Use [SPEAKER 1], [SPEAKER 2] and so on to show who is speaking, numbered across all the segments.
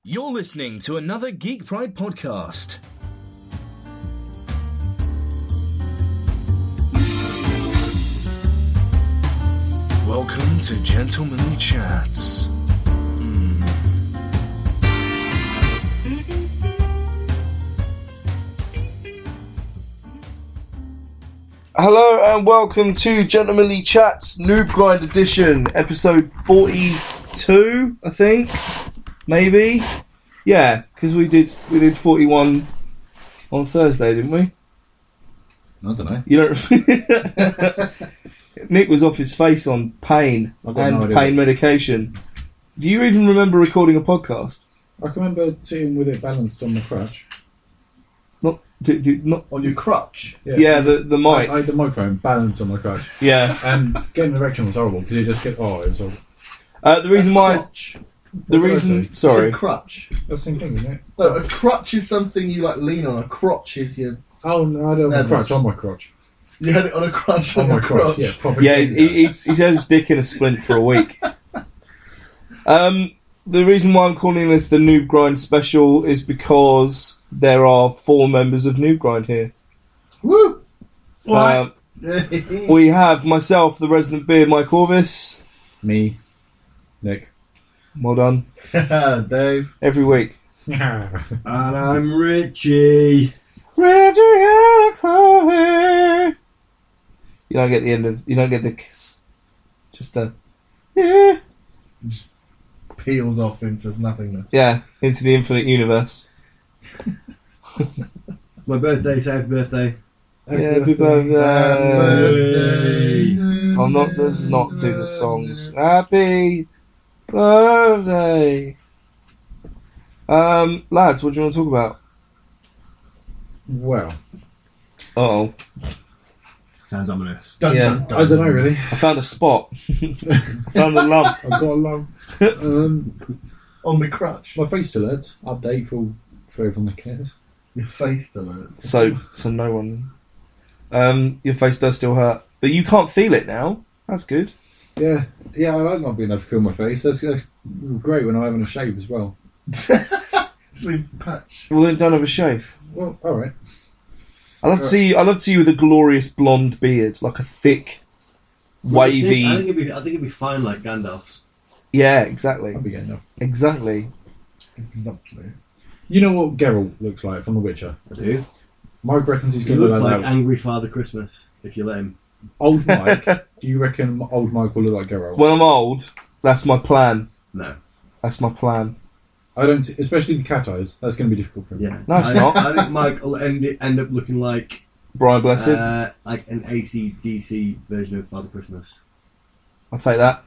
[SPEAKER 1] You're listening to another Geek Pride podcast. Welcome to Gentlemanly Chats.
[SPEAKER 2] Hello and welcome to Gentlemanly Chats NoobGrind edition, episode 42, I think, maybe. Yeah, because we did 41 on Thursday, didn't we?
[SPEAKER 3] I don't know.
[SPEAKER 2] You don't. Nick was off his face on pain and pain medication. Do you even remember recording a podcast?
[SPEAKER 3] I can remember sitting with it balanced on the crutch.
[SPEAKER 2] Not
[SPEAKER 4] on your crutch.
[SPEAKER 2] Yeah, the mic.
[SPEAKER 3] I had the microphone balanced on my crutch.
[SPEAKER 2] Yeah.
[SPEAKER 3] And getting an erection was horrible because you just get. Oh, it was horrible.
[SPEAKER 2] The reason why.
[SPEAKER 4] Crotch.
[SPEAKER 2] The reason. Sorry.
[SPEAKER 4] It's a crutch.
[SPEAKER 3] That's the same thing, isn't it?
[SPEAKER 4] No, a crutch is something you like lean on. A crotch is your.
[SPEAKER 3] Oh no, I don't have a crutch on my crotch.
[SPEAKER 4] You had it on a crutch
[SPEAKER 3] On my
[SPEAKER 4] your
[SPEAKER 3] crotch. Yeah, proper.
[SPEAKER 2] Yeah, he's had his dick in a splint for a week. The reason why I'm calling this the NoobGrind special is because there are 4 members of NoobGrind here.
[SPEAKER 4] Woo!
[SPEAKER 2] We have myself, the resident beard, Mike Orvis.
[SPEAKER 3] Me, Nick.
[SPEAKER 2] Well done.
[SPEAKER 4] Dave.
[SPEAKER 2] Every week.
[SPEAKER 5] And I'm Richie.
[SPEAKER 2] You don't get the end of. You don't get the kiss. Just the. Yeah.
[SPEAKER 4] Just peels off into nothingness.
[SPEAKER 2] Yeah, into the infinite universe.
[SPEAKER 5] It's my birthday, so happy birthday.
[SPEAKER 2] Happy birthday. Let's not do the songs. Happy birthday. Lads, what do you want to talk about?
[SPEAKER 3] Well,
[SPEAKER 2] Uh-oh.
[SPEAKER 5] Sounds ominous.
[SPEAKER 4] Dun,
[SPEAKER 2] Yeah.
[SPEAKER 4] dun, dun.
[SPEAKER 3] I don't know really.
[SPEAKER 2] I found a spot. Found a lump.
[SPEAKER 3] I've got a lump.
[SPEAKER 4] On my crutch.
[SPEAKER 3] My face still hurts. Update for everyone that cares.
[SPEAKER 4] Your face still hurts.
[SPEAKER 2] So no one. Your face does still hurt, but you can't feel it now. That's good.
[SPEAKER 3] Yeah, I like not being able to feel my face. That's great when I'm having a shave as well.
[SPEAKER 4] Just leave a patch.
[SPEAKER 2] Well, then don't have a shave.
[SPEAKER 3] Well, all right.
[SPEAKER 2] I love to see you with a glorious blonde beard, like a thick, wavy.
[SPEAKER 5] I think it'd be fine like Gandalf's.
[SPEAKER 2] Yeah, exactly.
[SPEAKER 3] I'll be getting up.
[SPEAKER 2] Exactly.
[SPEAKER 4] Exactly.
[SPEAKER 3] You know what Geralt looks like from The Witcher?
[SPEAKER 5] I do.
[SPEAKER 3] Mike reckons he's
[SPEAKER 5] He
[SPEAKER 3] going to
[SPEAKER 5] looks
[SPEAKER 3] look
[SPEAKER 5] like
[SPEAKER 3] like
[SPEAKER 5] Angry Father Christmas, if you let him.
[SPEAKER 3] Old Mike. Do you reckon old Mike will look like Geralt?
[SPEAKER 2] When I'm old, that's my plan.
[SPEAKER 5] No.
[SPEAKER 2] That's my plan.
[SPEAKER 3] I don't, especially the cat eyes. That's going to be difficult for him.
[SPEAKER 5] Yeah.
[SPEAKER 2] No, it's
[SPEAKER 5] I
[SPEAKER 2] not.
[SPEAKER 5] think Mike will end up looking like
[SPEAKER 2] Brian Blessed.
[SPEAKER 5] like an AC/DC version of Father Christmas.
[SPEAKER 2] I'll take that.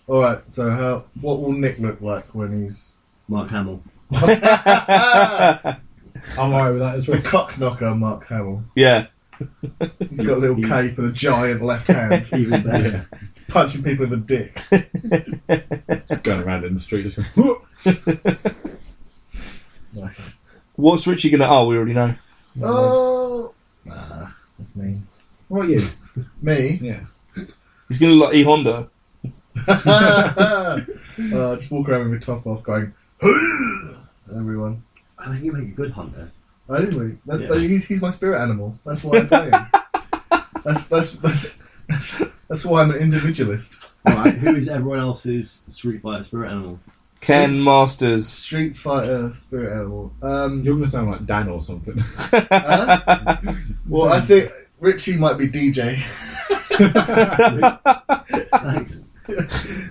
[SPEAKER 4] Alright, so what will Nick look like when he's...
[SPEAKER 5] Mark Hamill.
[SPEAKER 3] I'm alright with that as
[SPEAKER 4] The
[SPEAKER 3] well.
[SPEAKER 4] cock knocker Mark Hamill.
[SPEAKER 2] Yeah.
[SPEAKER 4] He's got a little cape and a giant left hand.
[SPEAKER 5] Even better.
[SPEAKER 4] Punching people in the dick.
[SPEAKER 3] Just going around in the street just going,
[SPEAKER 4] Nice.
[SPEAKER 2] What's Richie gonna? Oh, we already know.
[SPEAKER 4] Oh! Nah, that's mean.
[SPEAKER 3] what are you?
[SPEAKER 4] Me?
[SPEAKER 3] Yeah.
[SPEAKER 2] He's gonna look like E Honda.
[SPEAKER 4] Just walk around with my top off going, everyone.
[SPEAKER 5] I think you make a good hunter.
[SPEAKER 4] I didn't really.
[SPEAKER 5] Yeah.
[SPEAKER 4] He's my spirit animal. That's why I play him. That's why I'm an individualist.
[SPEAKER 5] Alright, who is everyone else's Street Fighter spirit animal?
[SPEAKER 2] Ken Masters.
[SPEAKER 4] Street Fighter spirit animal.
[SPEAKER 3] You're going to sound like Dan or something.
[SPEAKER 4] Well, I think Richie might be DJ.
[SPEAKER 5] Thanks.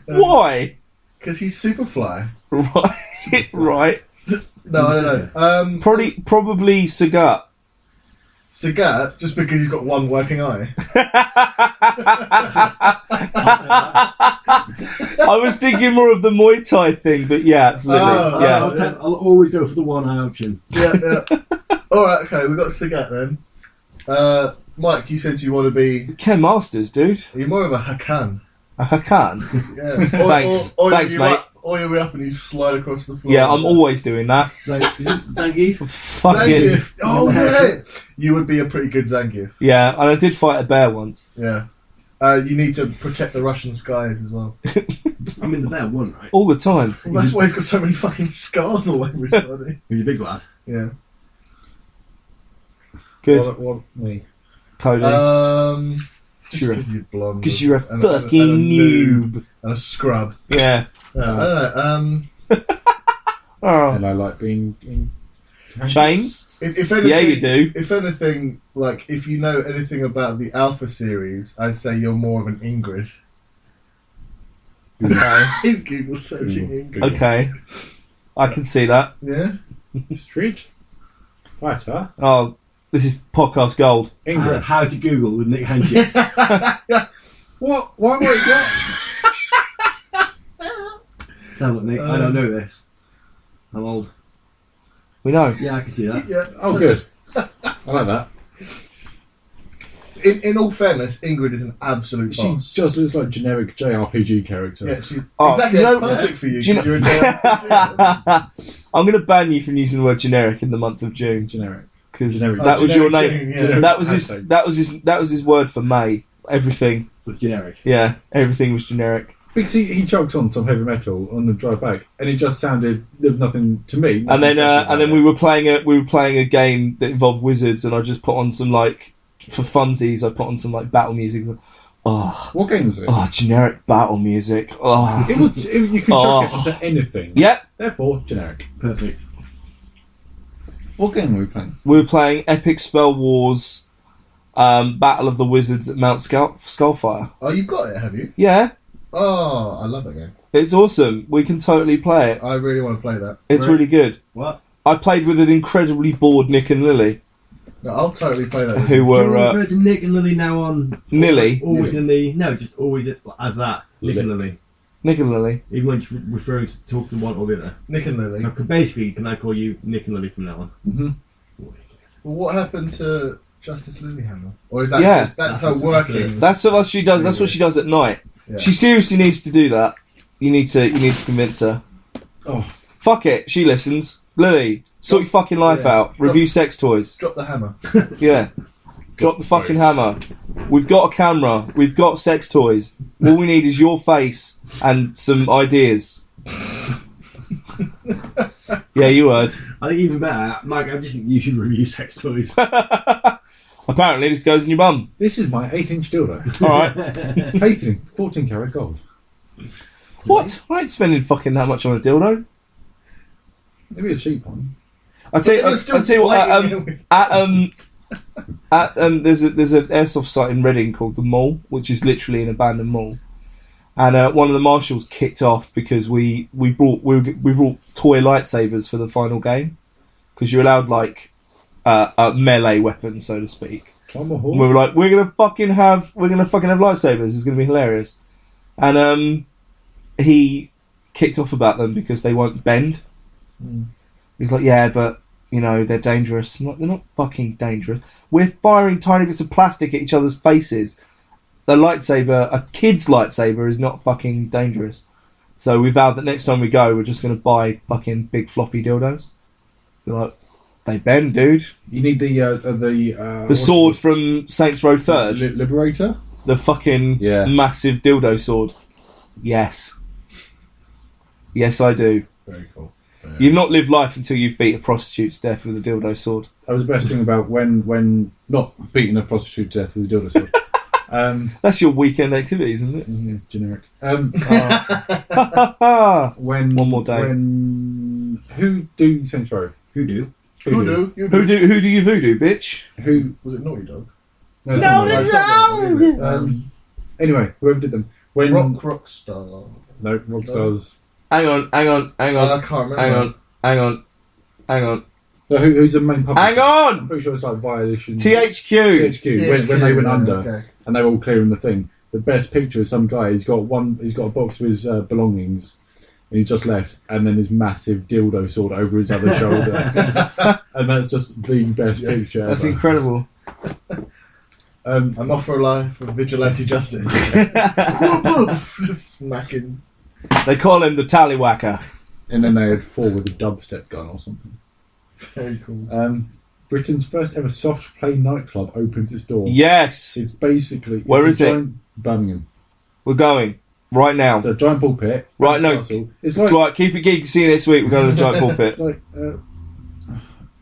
[SPEAKER 2] Why?
[SPEAKER 4] Because he's Superfly.
[SPEAKER 2] Right. Right.
[SPEAKER 4] No, I don't know.
[SPEAKER 2] Probably Sagat.
[SPEAKER 4] Sagat, just because he's got one working eye.
[SPEAKER 2] I was thinking more of the Muay Thai thing, but yeah, absolutely.
[SPEAKER 4] Oh,
[SPEAKER 2] yeah.
[SPEAKER 5] I'll always go for the one eye option.
[SPEAKER 4] Yeah. Alright, okay, we've got Sagat then. Mike, you said you want to be...
[SPEAKER 2] Ken Masters, dude.
[SPEAKER 4] You're more of a Hakan.
[SPEAKER 2] A Hakan.
[SPEAKER 4] Yeah.
[SPEAKER 2] Thanks. Thanks, mate.
[SPEAKER 4] Or you'll be up and you slide across the floor.
[SPEAKER 2] Yeah, I'm always doing that.
[SPEAKER 5] Zangief?
[SPEAKER 2] Fucking.
[SPEAKER 4] Zangief. Oh, yeah. You would be a pretty good Zangief.
[SPEAKER 2] Yeah, and I did fight a bear once.
[SPEAKER 4] Yeah. You need to protect the Russian skies as well.
[SPEAKER 5] I mean, they're one, right?
[SPEAKER 2] All the time.
[SPEAKER 4] Well, that's why he's got so many fucking scars all over his body.
[SPEAKER 5] He's a big lad.
[SPEAKER 4] Yeah.
[SPEAKER 2] Good.
[SPEAKER 3] What me?
[SPEAKER 2] Cody.
[SPEAKER 4] Just because you're blonde.
[SPEAKER 2] Because you're a
[SPEAKER 4] and
[SPEAKER 2] fucking noob.
[SPEAKER 4] And a scrub.
[SPEAKER 2] Yeah.
[SPEAKER 4] I don't know.
[SPEAKER 2] Oh.
[SPEAKER 3] And I like being in
[SPEAKER 2] Chains?
[SPEAKER 4] If anything,
[SPEAKER 2] Yeah, you do.
[SPEAKER 4] If anything, like, if you know anything about the Alpha series, I'd say you're more of an Ingrid.
[SPEAKER 2] Okay.
[SPEAKER 4] He's Google searching Ingrid.
[SPEAKER 2] Okay. I can see that.
[SPEAKER 4] Yeah?
[SPEAKER 3] Street Fighter.
[SPEAKER 2] Oh, this is podcast gold.
[SPEAKER 3] Ingrid.
[SPEAKER 5] How to Google with Nick Hankey.
[SPEAKER 3] What? Why would what?
[SPEAKER 5] Tell it, Nick. I don't know this. I'm old.
[SPEAKER 2] We know.
[SPEAKER 5] Yeah, I can see that.
[SPEAKER 4] Yeah.
[SPEAKER 3] Oh, good. I like that.
[SPEAKER 4] In all fairness, Ingrid is an absolute
[SPEAKER 3] She
[SPEAKER 4] boss.
[SPEAKER 3] just looks like a generic JRPG character.
[SPEAKER 4] Yeah, she's
[SPEAKER 2] Oh,
[SPEAKER 4] exactly
[SPEAKER 2] you know-
[SPEAKER 4] perfect for you
[SPEAKER 2] do you
[SPEAKER 4] because you're a JRPG.
[SPEAKER 2] I'm going to ban you from using the word generic in the month of June
[SPEAKER 3] Generic.
[SPEAKER 2] because
[SPEAKER 3] Generic.
[SPEAKER 2] that was your
[SPEAKER 4] generic
[SPEAKER 2] name.
[SPEAKER 4] June, yeah.
[SPEAKER 2] That was
[SPEAKER 3] Hashtag.
[SPEAKER 2] That was his word for May. Everything.
[SPEAKER 5] With generic.
[SPEAKER 2] Yeah, everything was generic.
[SPEAKER 3] Because he chugs on some heavy metal on the drive back, and it just sounded there was nothing to me.
[SPEAKER 2] And then
[SPEAKER 3] nothing special
[SPEAKER 2] we
[SPEAKER 3] about
[SPEAKER 2] were playing a game that involved wizards, and I just put on some for funsies. I put on some battle music. Oh,
[SPEAKER 3] it. What game was it?
[SPEAKER 2] oh, generic battle music. Oh,
[SPEAKER 3] You can
[SPEAKER 2] Oh.
[SPEAKER 3] chuck it into anything.
[SPEAKER 2] yep.
[SPEAKER 3] Therefore, generic.
[SPEAKER 5] Perfect.
[SPEAKER 3] What game were we playing?
[SPEAKER 2] We were playing Epic Spell Wars, Battle of the Wizards at Mount Skullfire.
[SPEAKER 4] Oh, you've got it, have you?
[SPEAKER 2] Yeah,
[SPEAKER 4] Oh, I love that game.
[SPEAKER 2] it's awesome. We can totally play it.
[SPEAKER 4] I really want to play that.
[SPEAKER 2] It's really good.
[SPEAKER 5] What?
[SPEAKER 2] I played with an incredibly bored Nick and Lily,
[SPEAKER 4] No, I'll totally play that.
[SPEAKER 2] who
[SPEAKER 5] Do you
[SPEAKER 2] were
[SPEAKER 5] refer to Nick and Lily now on...
[SPEAKER 2] Nilly.
[SPEAKER 5] Always in the... No, just always as that. Nick and Lily.
[SPEAKER 2] Nick and Lily.
[SPEAKER 5] Even when you're referring to talk to one or the other.
[SPEAKER 4] Nick and Lily.
[SPEAKER 5] So basically, can I call you Nick and Lily from now on?
[SPEAKER 3] Mm-hmm.
[SPEAKER 4] Well, what happened to Justice Lilyhammer? Or is that
[SPEAKER 2] Yeah.
[SPEAKER 4] just that's
[SPEAKER 5] That's
[SPEAKER 4] her working?
[SPEAKER 2] That's what she does. That's what she does at night.
[SPEAKER 4] Yeah.
[SPEAKER 2] She seriously needs to do that. You need to convince her.
[SPEAKER 3] Oh.
[SPEAKER 2] Fuck it. She listens. Lily, sort your fucking life
[SPEAKER 4] Yeah.
[SPEAKER 2] out. Review sex toys.
[SPEAKER 4] Drop the hammer.
[SPEAKER 2] Yeah. Drop the fucking hammer. We've got a camera. We've got sex toys. All we need is your face and some ideas. Yeah, you heard.
[SPEAKER 5] I think even better, Mike, I just think you should review sex toys.
[SPEAKER 2] Apparently, this goes in your bum.
[SPEAKER 3] This is my 8-inch dildo.
[SPEAKER 2] All right.
[SPEAKER 3] 14 karat gold.
[SPEAKER 2] What? I ain't spending fucking that much on a dildo.
[SPEAKER 3] Maybe a cheap one.
[SPEAKER 2] I tell you,
[SPEAKER 4] You're still
[SPEAKER 2] I tell you what.
[SPEAKER 4] playing
[SPEAKER 2] There's an airsoft site in Reading called the Mall, which is literally an abandoned mall. And one of the marshals kicked off because we brought toy lightsabers for the final game because you're allowed a melee weapon, so to speak.
[SPEAKER 3] Tomahawk.
[SPEAKER 2] And we were like, we're gonna fucking have lightsabers. It's gonna be hilarious. And he kicked off about them because they won't bend. He's like, yeah, but they're dangerous. I'm like, they're not fucking dangerous. We're firing tiny bits of plastic at each other's faces. A lightsaber, a kid's lightsaber, is not fucking dangerous. So we vowed that next time we go, we're just going to buy fucking big floppy dildos. They're like, they bend, dude.
[SPEAKER 3] You need the
[SPEAKER 2] Sword from Saints Row 3rd.
[SPEAKER 3] Liberator.
[SPEAKER 2] The fucking massive dildo sword. Yes. Yes, I do.
[SPEAKER 3] Very cool.
[SPEAKER 2] You've not lived life until you've beat a prostitute to death with a dildo sword.
[SPEAKER 3] That was the best thing about when not beating a prostitute to death with a dildo sword.
[SPEAKER 2] That's your weekend activities, isn't it?
[SPEAKER 3] It's generic.
[SPEAKER 2] One more day.
[SPEAKER 3] Who do Saints Row?
[SPEAKER 5] Who do?
[SPEAKER 4] Who do? You
[SPEAKER 2] Who do you voodoo, bitch?
[SPEAKER 3] Who?
[SPEAKER 4] Was it Naughty Dog?
[SPEAKER 3] No,
[SPEAKER 4] it's not Naughty Dog, is it?
[SPEAKER 3] Anyway, whoever did them. When
[SPEAKER 4] Rockstar.
[SPEAKER 3] No, Rockstars.
[SPEAKER 2] Hang on.
[SPEAKER 4] I can't remember.
[SPEAKER 2] Hang on.
[SPEAKER 3] No, who's the main publisher?
[SPEAKER 2] Hang on!
[SPEAKER 3] I'm pretty sure it's like Violation.
[SPEAKER 2] THQ.
[SPEAKER 3] THQ. When they went under,
[SPEAKER 4] Okay.
[SPEAKER 3] and they were all clearing the thing. The best picture is some guy. He's got a box with his belongings, and he's just left, and then his massive dildo sword over his other shoulder, and that's just the best picture.
[SPEAKER 2] That's
[SPEAKER 3] ever.
[SPEAKER 2] incredible.
[SPEAKER 4] I'm off for a life of vigilante justice. Just smacking.
[SPEAKER 2] They call him the Tallywhacker.
[SPEAKER 3] And then they had 4 with a dubstep gun or something.
[SPEAKER 4] Very cool.
[SPEAKER 3] Britain's first ever soft play nightclub opens its door.
[SPEAKER 2] Yes.
[SPEAKER 3] It's basically...
[SPEAKER 2] Where is it?
[SPEAKER 3] Birmingham.
[SPEAKER 2] We're going right now.
[SPEAKER 3] The giant pulpit.
[SPEAKER 2] Right, no.
[SPEAKER 3] Castle. It's like
[SPEAKER 2] Right, keep it geeky. See you next week. We're going to the giant pulpit.
[SPEAKER 3] it's like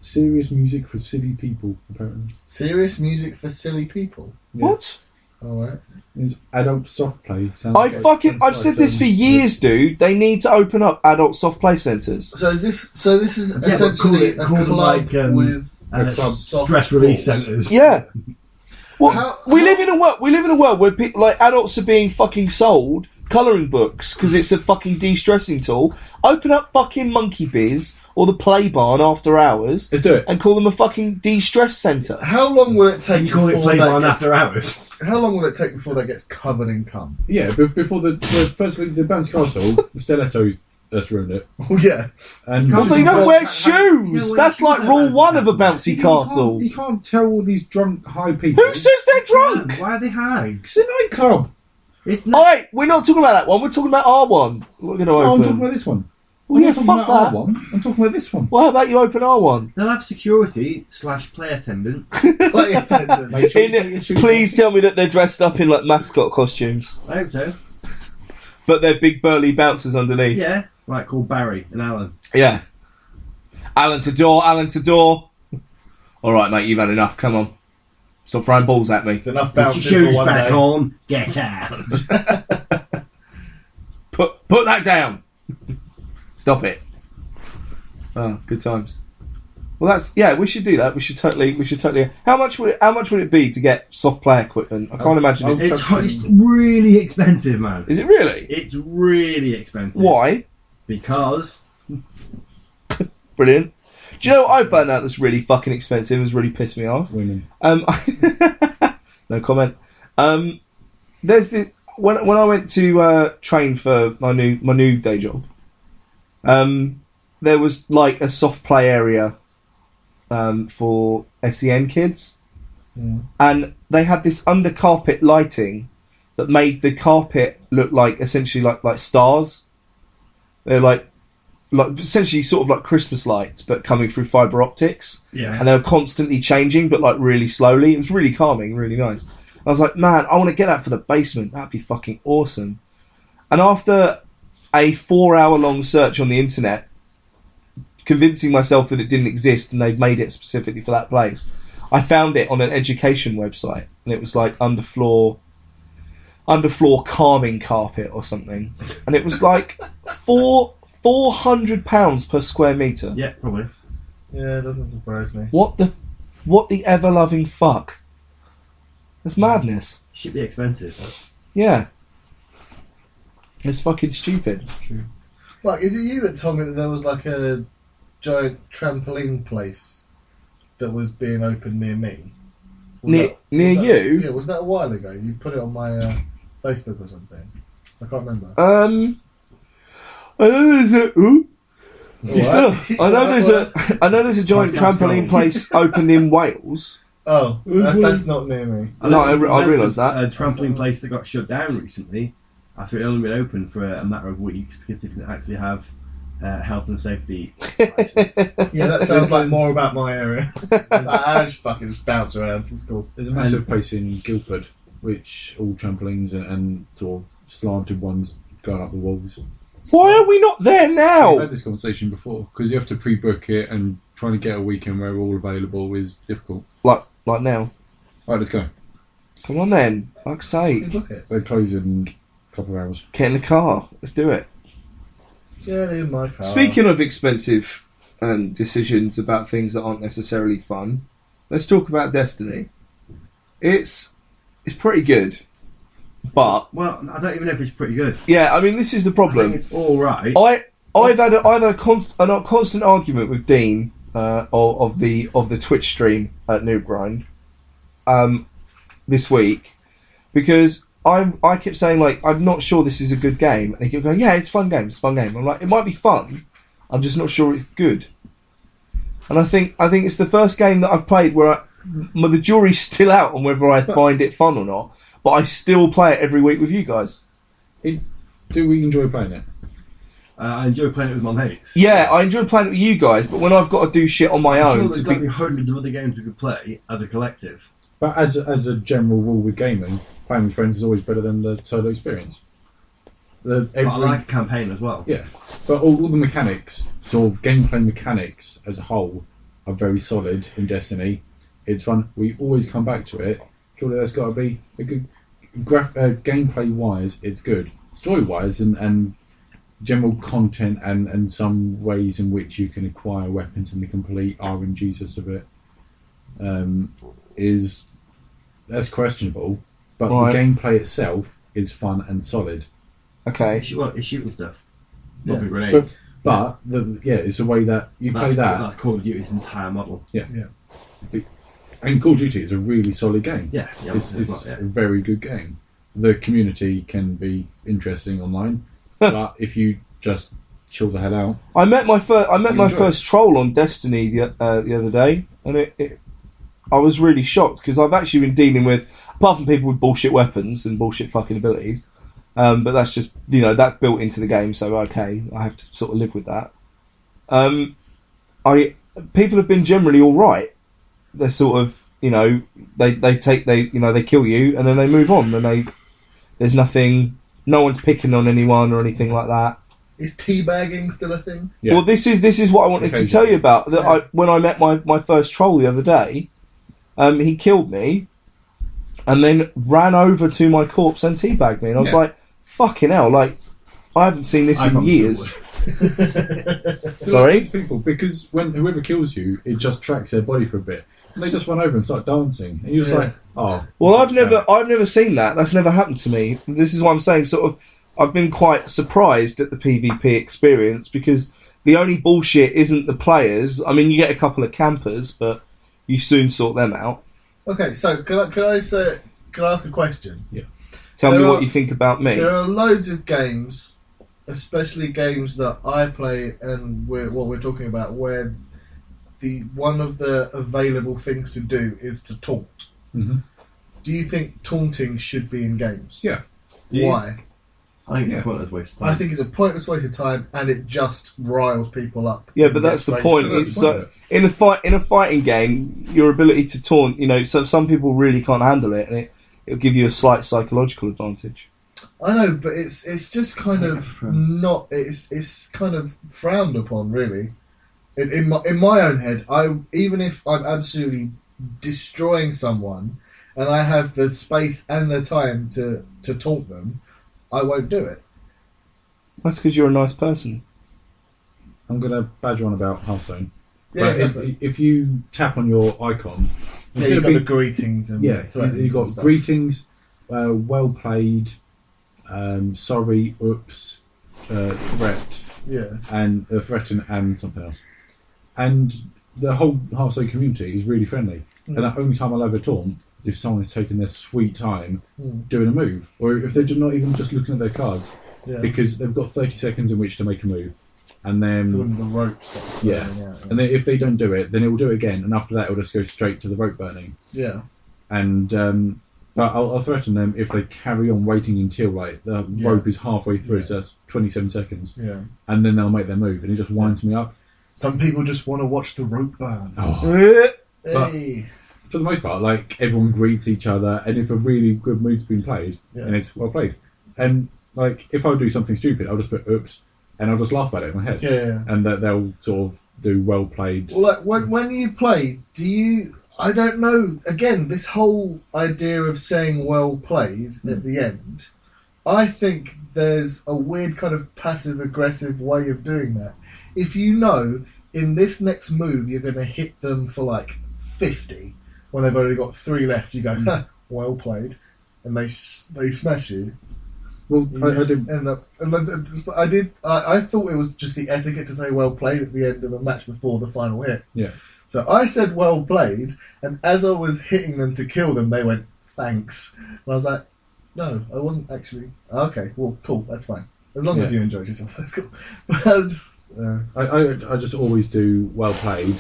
[SPEAKER 3] serious music for silly people. Apparently,
[SPEAKER 4] Serious music for silly people.
[SPEAKER 3] Yeah.
[SPEAKER 2] What?
[SPEAKER 4] Alright.
[SPEAKER 3] It's adult soft play. Sounds
[SPEAKER 2] I've said this for years, dude. They need to open up adult soft play centres.
[SPEAKER 4] So this is
[SPEAKER 5] but
[SPEAKER 4] essentially
[SPEAKER 5] call it
[SPEAKER 4] a club
[SPEAKER 5] like,
[SPEAKER 4] with
[SPEAKER 3] a club
[SPEAKER 4] soft
[SPEAKER 5] stress release
[SPEAKER 4] balls.
[SPEAKER 5] centres.
[SPEAKER 2] Yeah. Well,
[SPEAKER 4] How-
[SPEAKER 2] we live in a world where like adults are being fucking sold colouring books because it's a fucking de-stressing tool. Open up fucking Monkey Biz or the Play Barn after hours
[SPEAKER 3] Let's do it.
[SPEAKER 2] and call them a fucking de-stress centre.
[SPEAKER 4] How long will it take?
[SPEAKER 5] And you call it
[SPEAKER 4] before
[SPEAKER 5] play
[SPEAKER 4] that
[SPEAKER 5] barn
[SPEAKER 4] gets-
[SPEAKER 5] after hours.
[SPEAKER 4] How long will it take before that gets covered in cum?
[SPEAKER 3] Yeah, but before firstly the bouncy castle, the stilettos that's ruined it.
[SPEAKER 4] Oh yeah.
[SPEAKER 3] And
[SPEAKER 2] Well, they don't wear shoes.
[SPEAKER 5] well,
[SPEAKER 2] That's
[SPEAKER 5] you
[SPEAKER 2] like
[SPEAKER 5] can't
[SPEAKER 2] rule
[SPEAKER 5] have
[SPEAKER 2] one of a
[SPEAKER 5] bouncy
[SPEAKER 2] bouncy castle.
[SPEAKER 3] You can't tell all these drunk high people.
[SPEAKER 2] Who says they're drunk?
[SPEAKER 5] Why are they hags?
[SPEAKER 3] It's a nightclub.
[SPEAKER 5] It's not.
[SPEAKER 2] Alright, we're not talking about that one. We're talking about our one. We're going to
[SPEAKER 3] No, I'm
[SPEAKER 2] open.
[SPEAKER 3] talking about this one.
[SPEAKER 2] Well,
[SPEAKER 3] I'm
[SPEAKER 2] yeah,
[SPEAKER 3] not talking
[SPEAKER 2] fuck
[SPEAKER 3] about
[SPEAKER 2] that.
[SPEAKER 3] our one. I'm talking about this one.
[SPEAKER 2] Well, how about you open our one?
[SPEAKER 5] They'll have security / play attendants.
[SPEAKER 4] Play attendant.
[SPEAKER 3] Make sure you take
[SPEAKER 2] In,
[SPEAKER 3] your shoes
[SPEAKER 2] please tell me that they're dressed up in like mascot costumes,
[SPEAKER 5] I hope so.
[SPEAKER 2] but they're big burly bouncers underneath.
[SPEAKER 5] Yeah, like called Barry and Alan.
[SPEAKER 2] Yeah. Alan to door, Alan to door. All right, mate, you've had enough. Come on, stop throwing balls at me.
[SPEAKER 4] It's enough
[SPEAKER 5] Put your
[SPEAKER 4] bouncing for
[SPEAKER 5] shoes
[SPEAKER 4] one
[SPEAKER 5] back
[SPEAKER 4] day.
[SPEAKER 5] on. Get out.
[SPEAKER 2] Put that down. Stop it. Oh, good times. Well, we should do that. We should totally. How much would it be to get soft play equipment? I can't imagine it's.
[SPEAKER 5] It's really expensive, man.
[SPEAKER 2] Is it really?
[SPEAKER 5] It's really expensive.
[SPEAKER 2] Why?
[SPEAKER 5] Because
[SPEAKER 2] Brilliant. Do you know what I found out that's really fucking expensive? It's really pissed me off.
[SPEAKER 3] Women.
[SPEAKER 2] No comment. There's the when I went to train for my new day job. There was like a soft play area for SEN kids, and they had this under carpet lighting that made the carpet look like essentially like stars. They're like essentially sort of like Christmas lights, but coming through fibre optics.
[SPEAKER 5] yeah,
[SPEAKER 2] And they were constantly changing, but like really slowly. It was really calming, really nice. I was like, man, I want to get that for the basement. That'd be fucking awesome. And after a 4-hour-long search on the internet, convincing myself that it didn't exist and they'd made it specifically for that place, I found it on an education website, and it was like underfloor calming carpet or something, and it was like £400 per square metre.
[SPEAKER 5] yeah, probably.
[SPEAKER 4] Yeah, it doesn't surprise me.
[SPEAKER 2] What the ever loving fuck? That's madness.
[SPEAKER 5] Should be expensive.
[SPEAKER 2] Yeah. It's fucking stupid.
[SPEAKER 4] Like, is it you that told me that there was like a giant trampoline place that was being opened near me?
[SPEAKER 2] Near you?
[SPEAKER 4] Yeah, was that a while ago? You put it on my Facebook or something. I can't remember.
[SPEAKER 2] I know there's a
[SPEAKER 4] Alright.
[SPEAKER 2] I know there's a giant trampoline place opened in Wales.
[SPEAKER 4] Oh, that's not near me.
[SPEAKER 2] No, I realised that.
[SPEAKER 5] A trampoline place that got shut down recently after it had only been open for a matter of weeks because they didn't actually have health and safety license.
[SPEAKER 4] Yeah, that sounds like more about my area. I just fucking just bounce around. It's cool.
[SPEAKER 3] There's a massive place in Guildford, which all trampolines and sort of slanted ones going up the walls.
[SPEAKER 2] Why are we not there
[SPEAKER 3] We've
[SPEAKER 2] now?
[SPEAKER 3] had this conversation before because you have to pre-book it, and trying to get a weekend where we're all available is difficult.
[SPEAKER 2] Like now.
[SPEAKER 3] Right, let's go.
[SPEAKER 2] Come on then. Fuck's sake.
[SPEAKER 4] Book it.
[SPEAKER 3] They close in a couple of hours.
[SPEAKER 2] Get in the car. Let's do it.
[SPEAKER 4] Get in my car.
[SPEAKER 2] Speaking of expensive decisions about things that aren't necessarily fun, let's talk about Destiny. It's pretty good, but
[SPEAKER 5] Well, I don't even know if it's pretty good.
[SPEAKER 2] yeah, I mean this is the
[SPEAKER 5] I
[SPEAKER 2] problem.
[SPEAKER 5] think it's all right.
[SPEAKER 2] I've had a constant argument with Dean of the Twitch stream at NoobGrind this week because I kept saying like I'm not sure this is a good game, and he kept going, yeah, it's a fun game. I'm like, it might be fun. I'm just not sure it's good. And I think it's the first game that I've played where the jury's still out on whether I find it fun or not. But I still play it every week with you guys.
[SPEAKER 3] Do we enjoy playing it?
[SPEAKER 5] I enjoy playing it with my mates.
[SPEAKER 2] Yeah, I enjoy playing it with you guys, but when I've got to do shit on my
[SPEAKER 5] I'm
[SPEAKER 2] own,
[SPEAKER 5] sure
[SPEAKER 2] to
[SPEAKER 5] there's got to be hundreds of other games we could play as a collective.
[SPEAKER 3] But as a general rule with gaming, playing with friends is always better than the solo experience.
[SPEAKER 5] But I like a campaign as well.
[SPEAKER 3] Yeah, but all the mechanics, sort of gameplay mechanics as a whole, are very solid in Destiny. It's fun. We always come back to it. Surely there's got to be a good gameplay-wise. It's good. Story-wise and general content and some ways in which you can acquire weapons and the complete RNGs of it that's questionable. But
[SPEAKER 2] Right.
[SPEAKER 3] the gameplay itself is fun and solid.
[SPEAKER 2] Okay.
[SPEAKER 5] It's shooting stuff.
[SPEAKER 4] Yeah.
[SPEAKER 5] Not big grenades.
[SPEAKER 3] But it's the way that you play that.
[SPEAKER 5] That's Call of Duty's entire model.
[SPEAKER 3] And Call of Duty is a really solid game.
[SPEAKER 5] Yeah,
[SPEAKER 3] It's a very good game. The community can be interesting online, but if you just chill the hell out,
[SPEAKER 2] I met my
[SPEAKER 3] enjoy
[SPEAKER 2] first troll on Destiny the other day, and I was really shocked because I've actually been dealing with, apart from people with bullshit weapons and bullshit fucking abilities, but that's just that's built into the game, so okay, I have to sort of live with that. People have been generally all right. They're sort of they kill you and then they move on, and there's nothing, no one's picking on anyone or anything like that.
[SPEAKER 4] Is teabagging still a thing?
[SPEAKER 3] Yeah.
[SPEAKER 2] Well, this is what I wanted to tell you about. That when I met my first troll the other day, he killed me, and then ran over to my corpse and teabagged me, and I was like, "Fucking hell!" Like, I haven't seen this in years. Sorry,
[SPEAKER 3] people, because when whoever kills you, it just tracks their body for a bit, and they just run over and start dancing, and you're just like, "Oh."
[SPEAKER 2] Well, I've never seen that. That's never happened to me. This is what I'm saying. Sort of, I've been quite surprised at the PvP experience because the only bullshit isn't the players. I mean, you get a couple of campers, but you soon sort them out.
[SPEAKER 4] Okay, so can I ask a question?
[SPEAKER 3] Yeah.
[SPEAKER 2] Tell me what you think about me.
[SPEAKER 4] There are loads of games, especially games that I play and what we're talking about, where one of the available things to do is to taunt.
[SPEAKER 3] Mm-hmm.
[SPEAKER 4] Do you think taunting should be in games?
[SPEAKER 3] Yeah.
[SPEAKER 4] Why?
[SPEAKER 5] I think it's a pointless waste of time.
[SPEAKER 4] I think it's a pointless waste of time, and it just riles people up.
[SPEAKER 2] Yeah, but that's the point. It's in a fighting game, your ability to taunt. So some people really can't handle it, and it'll give you a slight psychological advantage.
[SPEAKER 4] I know, but it's just kind of not. It's kind of frowned upon, really. In my own head, even if I'm absolutely destroying someone, and I have the space and the time to taunt them, I won't do it.
[SPEAKER 2] That's because you're a nice person.
[SPEAKER 3] I'm going to badger on about Hearthstone.
[SPEAKER 4] Yeah,
[SPEAKER 3] but if you tap on your icon,
[SPEAKER 4] you've got the greetings and threats.
[SPEAKER 3] You've got greetings, well played, sorry, oops, threat, and threaten and something else. And the whole Hearthstone community is really friendly. And the only time I'll ever taunt is if someone's taken their sweet time doing a move, or if they're not even just looking at their cards, because they've got 30 seconds in which to make a move. And then
[SPEAKER 4] the rope starts burning out.
[SPEAKER 3] And then if they don't do it, then it will do it again, and after that it will just go straight to the rope burning.
[SPEAKER 4] Yeah.
[SPEAKER 3] And but I'll threaten them if they carry on waiting until the rope is halfway through, so that's 27 seconds.
[SPEAKER 4] Yeah.
[SPEAKER 3] And then they'll make their move, and it just winds me up.
[SPEAKER 4] Some people just want to watch the rope burn.
[SPEAKER 3] Oh.
[SPEAKER 4] Hey.
[SPEAKER 3] For the most part, everyone greets each other, and if a really good move's been played, and it's well played, and if I do something stupid, I'll just put oops, and I'll just laugh at it in my head.
[SPEAKER 4] Yeah.
[SPEAKER 3] And that they'll sort of do well played.
[SPEAKER 4] Well, when you play, do you? I don't know. Again, this whole idea of saying well played at the end, I think there's a weird kind of passive aggressive way of doing that. If you know in this next move you're going to hit them for 50 when they've only got 3 left, you go well played, and they smash you.
[SPEAKER 3] Well, I did.
[SPEAKER 4] I thought it was just the etiquette to say well played at the end of a match before the final hit.
[SPEAKER 3] Yeah.
[SPEAKER 4] So I said well played, and as I was hitting them to kill them, they went thanks, and I was like, no, I wasn't actually. Okay, well, cool, that's fine. As long as you enjoyed yourself, that's cool. But
[SPEAKER 3] I just always do well played,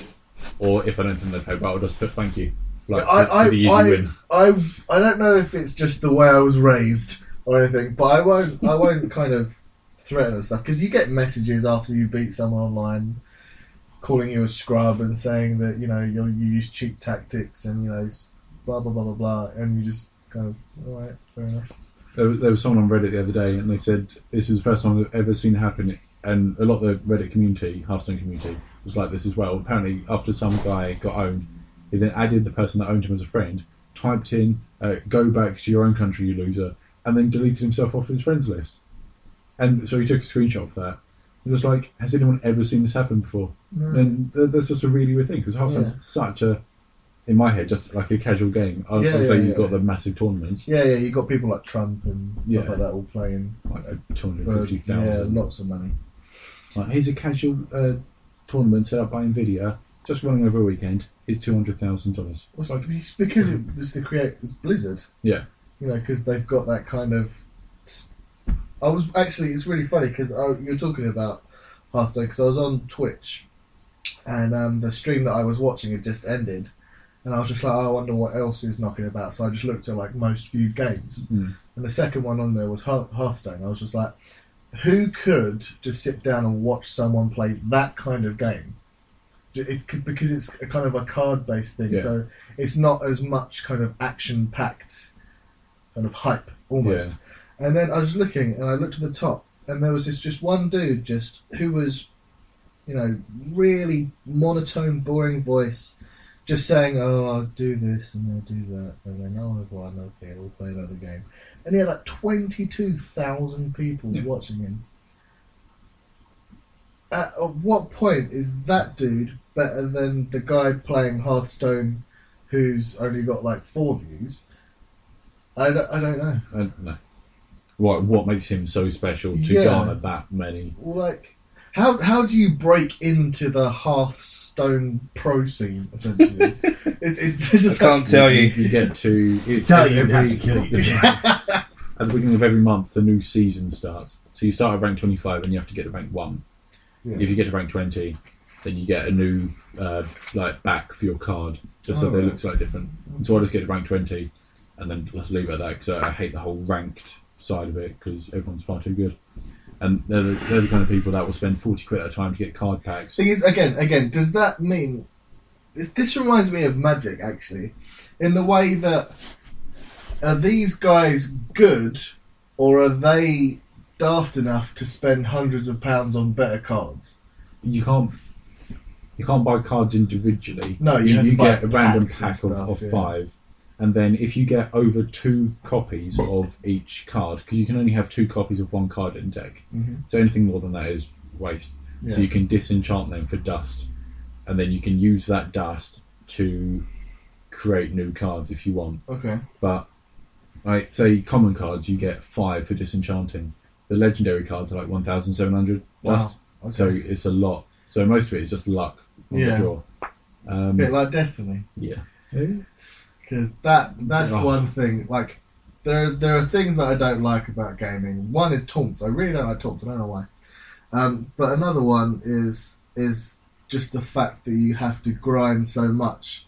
[SPEAKER 3] or if I don't think they played well, I'll just put thank you.
[SPEAKER 4] I
[SPEAKER 3] the easy win.
[SPEAKER 4] I don't know if it's just the way I was raised or anything, but I won't kind of threaten and stuff, because you get messages after you beat someone online calling you a scrub and saying that you use cheap tactics and blah blah blah blah blah, and you just kind of, alright, fair enough.
[SPEAKER 3] There was someone on Reddit the other day, and they said this is the first time I've ever seen it happen. And a lot of the Reddit community, Hearthstone community, was like this as well. Apparently, after some guy got owned, he then added the person that owned him as a friend, typed in, "Go back to your own country, you loser," and then deleted himself off his friends list. And so he took a screenshot of that. It was like, has anyone ever seen this happen before?
[SPEAKER 4] No.
[SPEAKER 3] And that's just a really weird thing, because Hearthstone's such a, in my head, just like a casual game. Obviously, you've got the massive tournaments.
[SPEAKER 4] Yeah, you got people like Trump and stuff like that all playing.
[SPEAKER 3] Like for
[SPEAKER 4] For,
[SPEAKER 3] 250,000.
[SPEAKER 4] yeah, lots of money.
[SPEAKER 3] Like, here's a casual tournament set up by Nvidia, just running over a weekend. It's $200,000.
[SPEAKER 4] It's because it was it's Blizzard.
[SPEAKER 3] Yeah.
[SPEAKER 4] You know, because they've got that kind of. It's really funny because you're talking about Hearthstone, because I was on Twitch and the stream that I was watching had just ended, and I was just like, I wonder what else is knocking about. So I just looked at like most viewed games, and the second one on there was Hearthstone. I was just like, who could just sit down and watch someone play that kind of game? Because it's a kind of a card-based thing, so it's not as much kind of action-packed kind of hype almost. Yeah. And then I was looking, and I looked at the top, and there was just one dude who was, you know, really monotone, boring voice, just saying, "Oh, I'll do this and I'll do that," and then, "Oh, I've won. Okay, we'll play another game." And he had like 22,000 people watching him. At what point is that dude better than the guy playing Hearthstone who's only got like 4 views? I don't know.
[SPEAKER 3] I don't know. What makes him so special to garner that many?
[SPEAKER 4] Well, like, how do you break into the Hearthstone pro scene, essentially? It's just
[SPEAKER 2] I can't tell you.
[SPEAKER 3] You get to...
[SPEAKER 5] Tell you have to kill you.
[SPEAKER 3] At the beginning of every month, the new season starts. So you start at rank 25 and you have to get to rank 1. Yeah. If you get to rank 20, then you get a new back for your card, just so they look slightly different. And so I just get to rank 20, and then let's leave it at that, because I hate the whole ranked side of it, because everyone's far too good. And they're the kind of people that will spend 40 quid at a time to get card packs.
[SPEAKER 4] Thing is, again, does that mean... This reminds me of Magic, actually, in the way that, are these guys good, or are they daft enough to spend hundreds of pounds on better cards?
[SPEAKER 3] You can't buy cards individually.
[SPEAKER 4] No, you
[SPEAKER 3] get a random pack
[SPEAKER 4] stuff,
[SPEAKER 3] of 5, and then if you get over 2 copies of each card, because you can only have 2 copies of one card in deck, so anything more than that is waste. So you can disenchant them for dust, and then you can use that dust to create new cards if you want.
[SPEAKER 4] Okay.
[SPEAKER 3] But like, say common cards, you get 5 for disenchanting. The legendary cards are like 1,700 dust. Okay. So it's a lot. So most of it is just luck on the draw.
[SPEAKER 4] A bit like Destiny.
[SPEAKER 3] Yeah.
[SPEAKER 4] Because that's one thing. Like, there are things that I don't like about gaming. One is taunts. I really don't like taunts. I don't know why. But another one is just the fact that you have to grind so much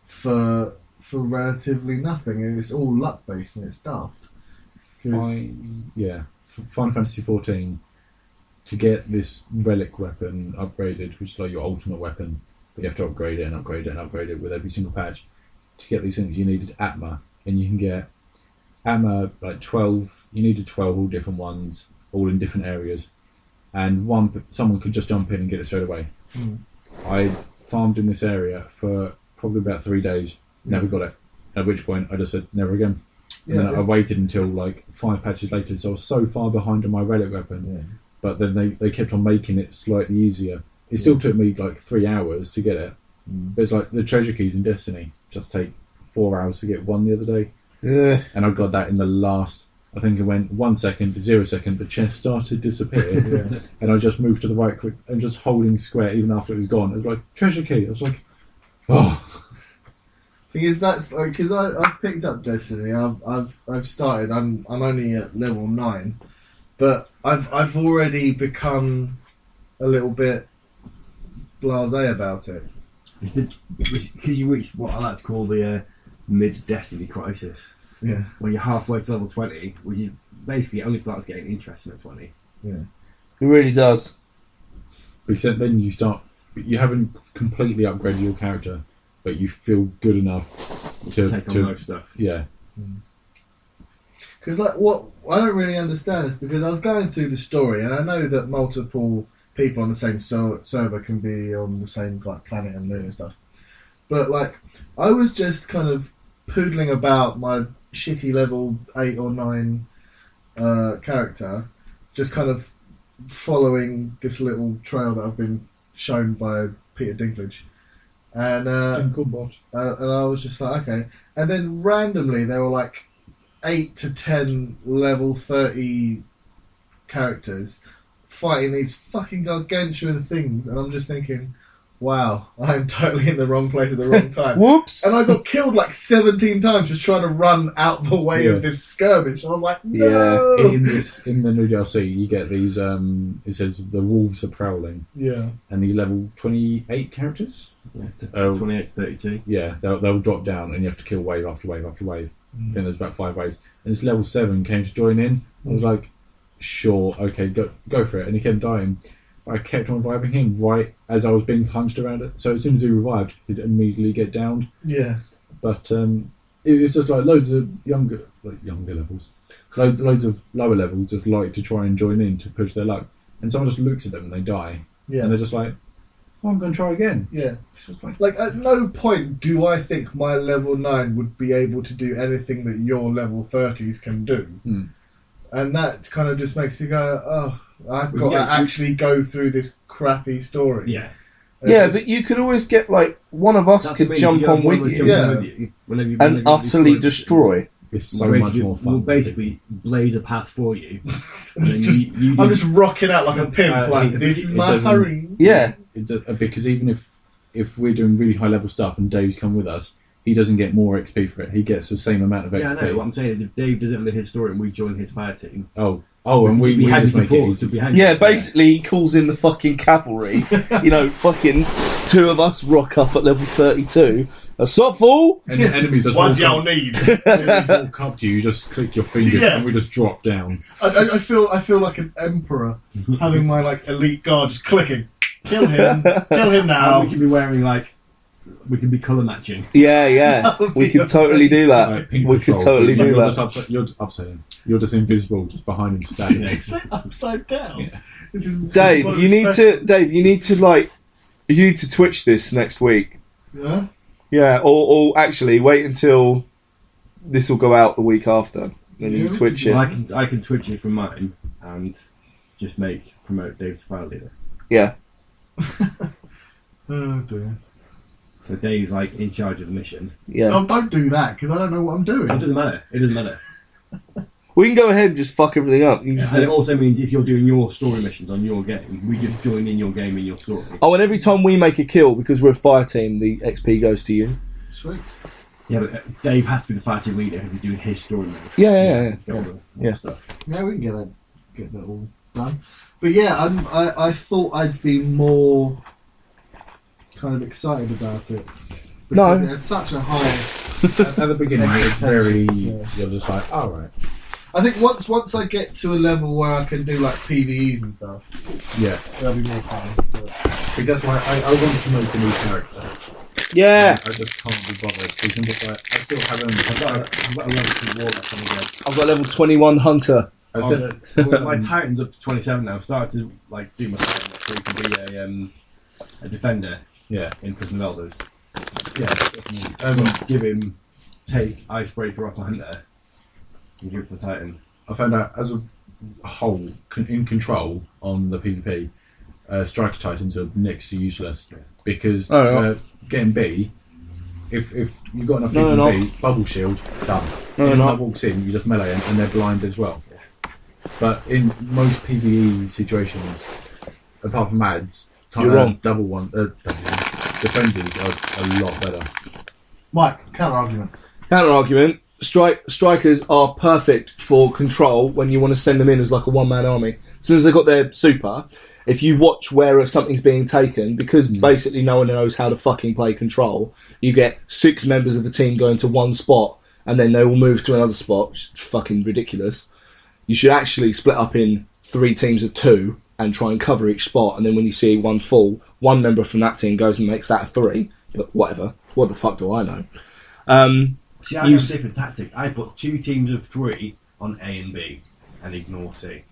[SPEAKER 4] for relatively nothing, and it's all luck based and it's daft.
[SPEAKER 3] Final Fantasy 14, to get this relic weapon upgraded, which is like your ultimate weapon, but you have to upgrade it and upgrade it and upgrade it with every single patch. To get these things, you needed Atma, and you can get Atma like 12. You needed 12 all different ones, all in different areas, and someone could just jump in and get it straight away. I farmed in this area for probably about 3 days, never got it. At which point I just said never again. And then I waited until like 5 patches later, so I was so far behind on my relic weapon. But then they kept on making it slightly easier. It still took me like 3 hours to get it. But it's like the treasure keys in Destiny just take 4 hours to get one the other day.
[SPEAKER 2] Yeah.
[SPEAKER 3] And I got that in the last, I think it went 1 second, 0 second, the chest started to disappear. And I just moved to the right quick and just holding square even after it was gone. It was like, treasure key. I was like, oh.
[SPEAKER 4] Thing is, that's like, because I've picked up Destiny. I've started. I'm only at level 9, but I've already become a little bit blasé about it.
[SPEAKER 5] Because you reached what I like to call the mid-Destiny crisis.
[SPEAKER 4] Yeah.
[SPEAKER 5] When you're halfway to level 20, which you basically only starts getting interesting at 20.
[SPEAKER 4] Yeah.
[SPEAKER 2] It really does.
[SPEAKER 3] Because then you haven't completely upgraded your character, but you feel good enough to
[SPEAKER 5] take on most stuff.
[SPEAKER 3] Yeah.
[SPEAKER 4] Because like what I don't really understand is because I was going through the story and I know that multiple people on the same server can be on the same like planet and moon and stuff, but like I was just kind of poodling about my shitty level 8 or 9 character, just kind of following this little trail that I've been shown by Peter Dinklage, and I was just like, okay. And then randomly there were like 8 to 10 level 30 characters fighting these fucking gargantuan things, and I'm just thinking, wow, I'm totally in the wrong place at the wrong time.
[SPEAKER 2] Whoops!
[SPEAKER 4] And I got killed like 17 times just trying to run out the way of this skirmish. I was like, no!
[SPEAKER 2] Yeah.
[SPEAKER 3] In the new DLC, you get these, it says the wolves are prowling.
[SPEAKER 4] Yeah.
[SPEAKER 3] And these level 28 characters?
[SPEAKER 5] Yeah, 28 to 32.
[SPEAKER 3] Yeah, they'll drop down and you have to kill wave after wave after wave. Then there's about 5 waves. And this level 7 came to join in. I was like, sure, okay, go for it. And he kept dying. I kept on reviving him right as I was being punched around it. So as soon as he revived, he'd immediately get downed.
[SPEAKER 4] Yeah.
[SPEAKER 3] But it was just like loads of younger levels. Loads of lower levels just like to try and join in to push their luck. And someone just looks at them and they die.
[SPEAKER 4] Yeah.
[SPEAKER 3] And they're just like, oh, I'm going to try again.
[SPEAKER 4] Yeah.
[SPEAKER 3] It's just
[SPEAKER 4] Like, at no point do I think my level 9 would be able to do anything that your level 30s can do. And that kind of just makes me go, oh, I've got to actually go through this crappy story.
[SPEAKER 5] Yeah.
[SPEAKER 2] Yeah, but you could always get, like, one of us could jump on with you and utterly destroy.
[SPEAKER 3] It's so much more fun.
[SPEAKER 5] We'll basically blaze a path for you.
[SPEAKER 4] I'm just rocking out like a pimp, like, this is my hurry.
[SPEAKER 2] Yeah.
[SPEAKER 3] Because even if we're doing really high level stuff and Dave's come with us, he doesn't get more XP for it. He gets the same amount of XP.
[SPEAKER 5] Yeah, I know. What I'm saying is if Dave does it under his story and we join his fire team...
[SPEAKER 3] and we just make it.
[SPEAKER 2] Yeah, basically he calls in the fucking cavalry. You know, fucking 2 of us rock up at level 32. What's up, fool?
[SPEAKER 3] And the enemies just
[SPEAKER 4] What y'all need?
[SPEAKER 3] walk up to you, you just click your fingers and we just drop down.
[SPEAKER 4] I feel like an emperor having my like elite guard just clicking. Kill him now.
[SPEAKER 5] And we can be wearing like... We can be colour matching.
[SPEAKER 2] Yeah. We could totally do that.
[SPEAKER 3] Like,
[SPEAKER 2] We could totally do that.
[SPEAKER 3] You're upside down. You're just invisible, just behind him standing.
[SPEAKER 4] Upside down.
[SPEAKER 3] Yeah.
[SPEAKER 4] This is
[SPEAKER 2] Dave, you need to Twitch this next week.
[SPEAKER 4] Yeah.
[SPEAKER 2] Yeah, or actually wait until this will go out the week after. Then you Twitch it.
[SPEAKER 5] Well, I can Twitch it from mine and just promote Dave to file leader.
[SPEAKER 2] Yeah.
[SPEAKER 4] Oh dear.
[SPEAKER 5] So Dave's like in charge of the mission.
[SPEAKER 2] Yeah.
[SPEAKER 4] No, don't do that because I don't know what I'm doing.
[SPEAKER 5] It doesn't matter.
[SPEAKER 2] We can go ahead and just fuck everything up. You
[SPEAKER 5] And it also means if you're doing your story missions on your game, we just join in your game in your story.
[SPEAKER 2] Oh, and every time we make a kill, because we're a fire team, the XP goes to you.
[SPEAKER 4] Sweet.
[SPEAKER 5] Yeah, but Dave has to be the fire team leader if he's doing his story mission.
[SPEAKER 2] Yeah.
[SPEAKER 5] Stuff.
[SPEAKER 4] Yeah, we can get that all done. But yeah, I thought I'd be more kind of excited about it. Because it had such a high...
[SPEAKER 3] At the beginning, it's very...
[SPEAKER 4] Yeah.
[SPEAKER 3] You're just like, alright.
[SPEAKER 4] I think once I get to a level where I can do like PvEs and stuff,
[SPEAKER 3] Yeah.
[SPEAKER 4] that'll be more fun. But...
[SPEAKER 3] Because that's why I want to make a new character.
[SPEAKER 2] Yeah.
[SPEAKER 3] I just can't be bothered. Because I'm just like, I still haven't... I've got a level 2 warlock on the go.
[SPEAKER 2] I've got level 21 hunter.
[SPEAKER 3] I said...
[SPEAKER 5] Well, my Titan's up to 27 now. I've started to like do my Titan so he can be a defender.
[SPEAKER 3] Yeah.
[SPEAKER 5] In Prison of Elders.
[SPEAKER 3] Yeah.
[SPEAKER 5] Give him take Icebreaker off my hunter and give it to the Titan.
[SPEAKER 3] I found out as a whole, in control on the PvP, Striker Titans are next to useless because getting B, if you've got enough PvP, Bubble Shield, done. Anyone that walks in, you just melee and they're blind as well. But in most PvE situations, apart from Mads,
[SPEAKER 2] you're wrong.
[SPEAKER 3] Defenders are a lot better.
[SPEAKER 4] Mike, counter
[SPEAKER 2] Argument. Strikers are perfect for control when you want to send them in as like a one-man army. As soon as they've got their super, if you watch where something's being taken, because basically no one knows how to fucking play control, you get 6 members of the team going to one spot and then they will move to another spot, which is fucking ridiculous. You should actually split up in 3 teams of 2 and try and cover each spot, and then when you see one fall, one member from that team goes and makes that a 3. But whatever. What the fuck do I know?
[SPEAKER 5] See, I have different tactics. I put 2 teams of 3 on A and B and ignore C.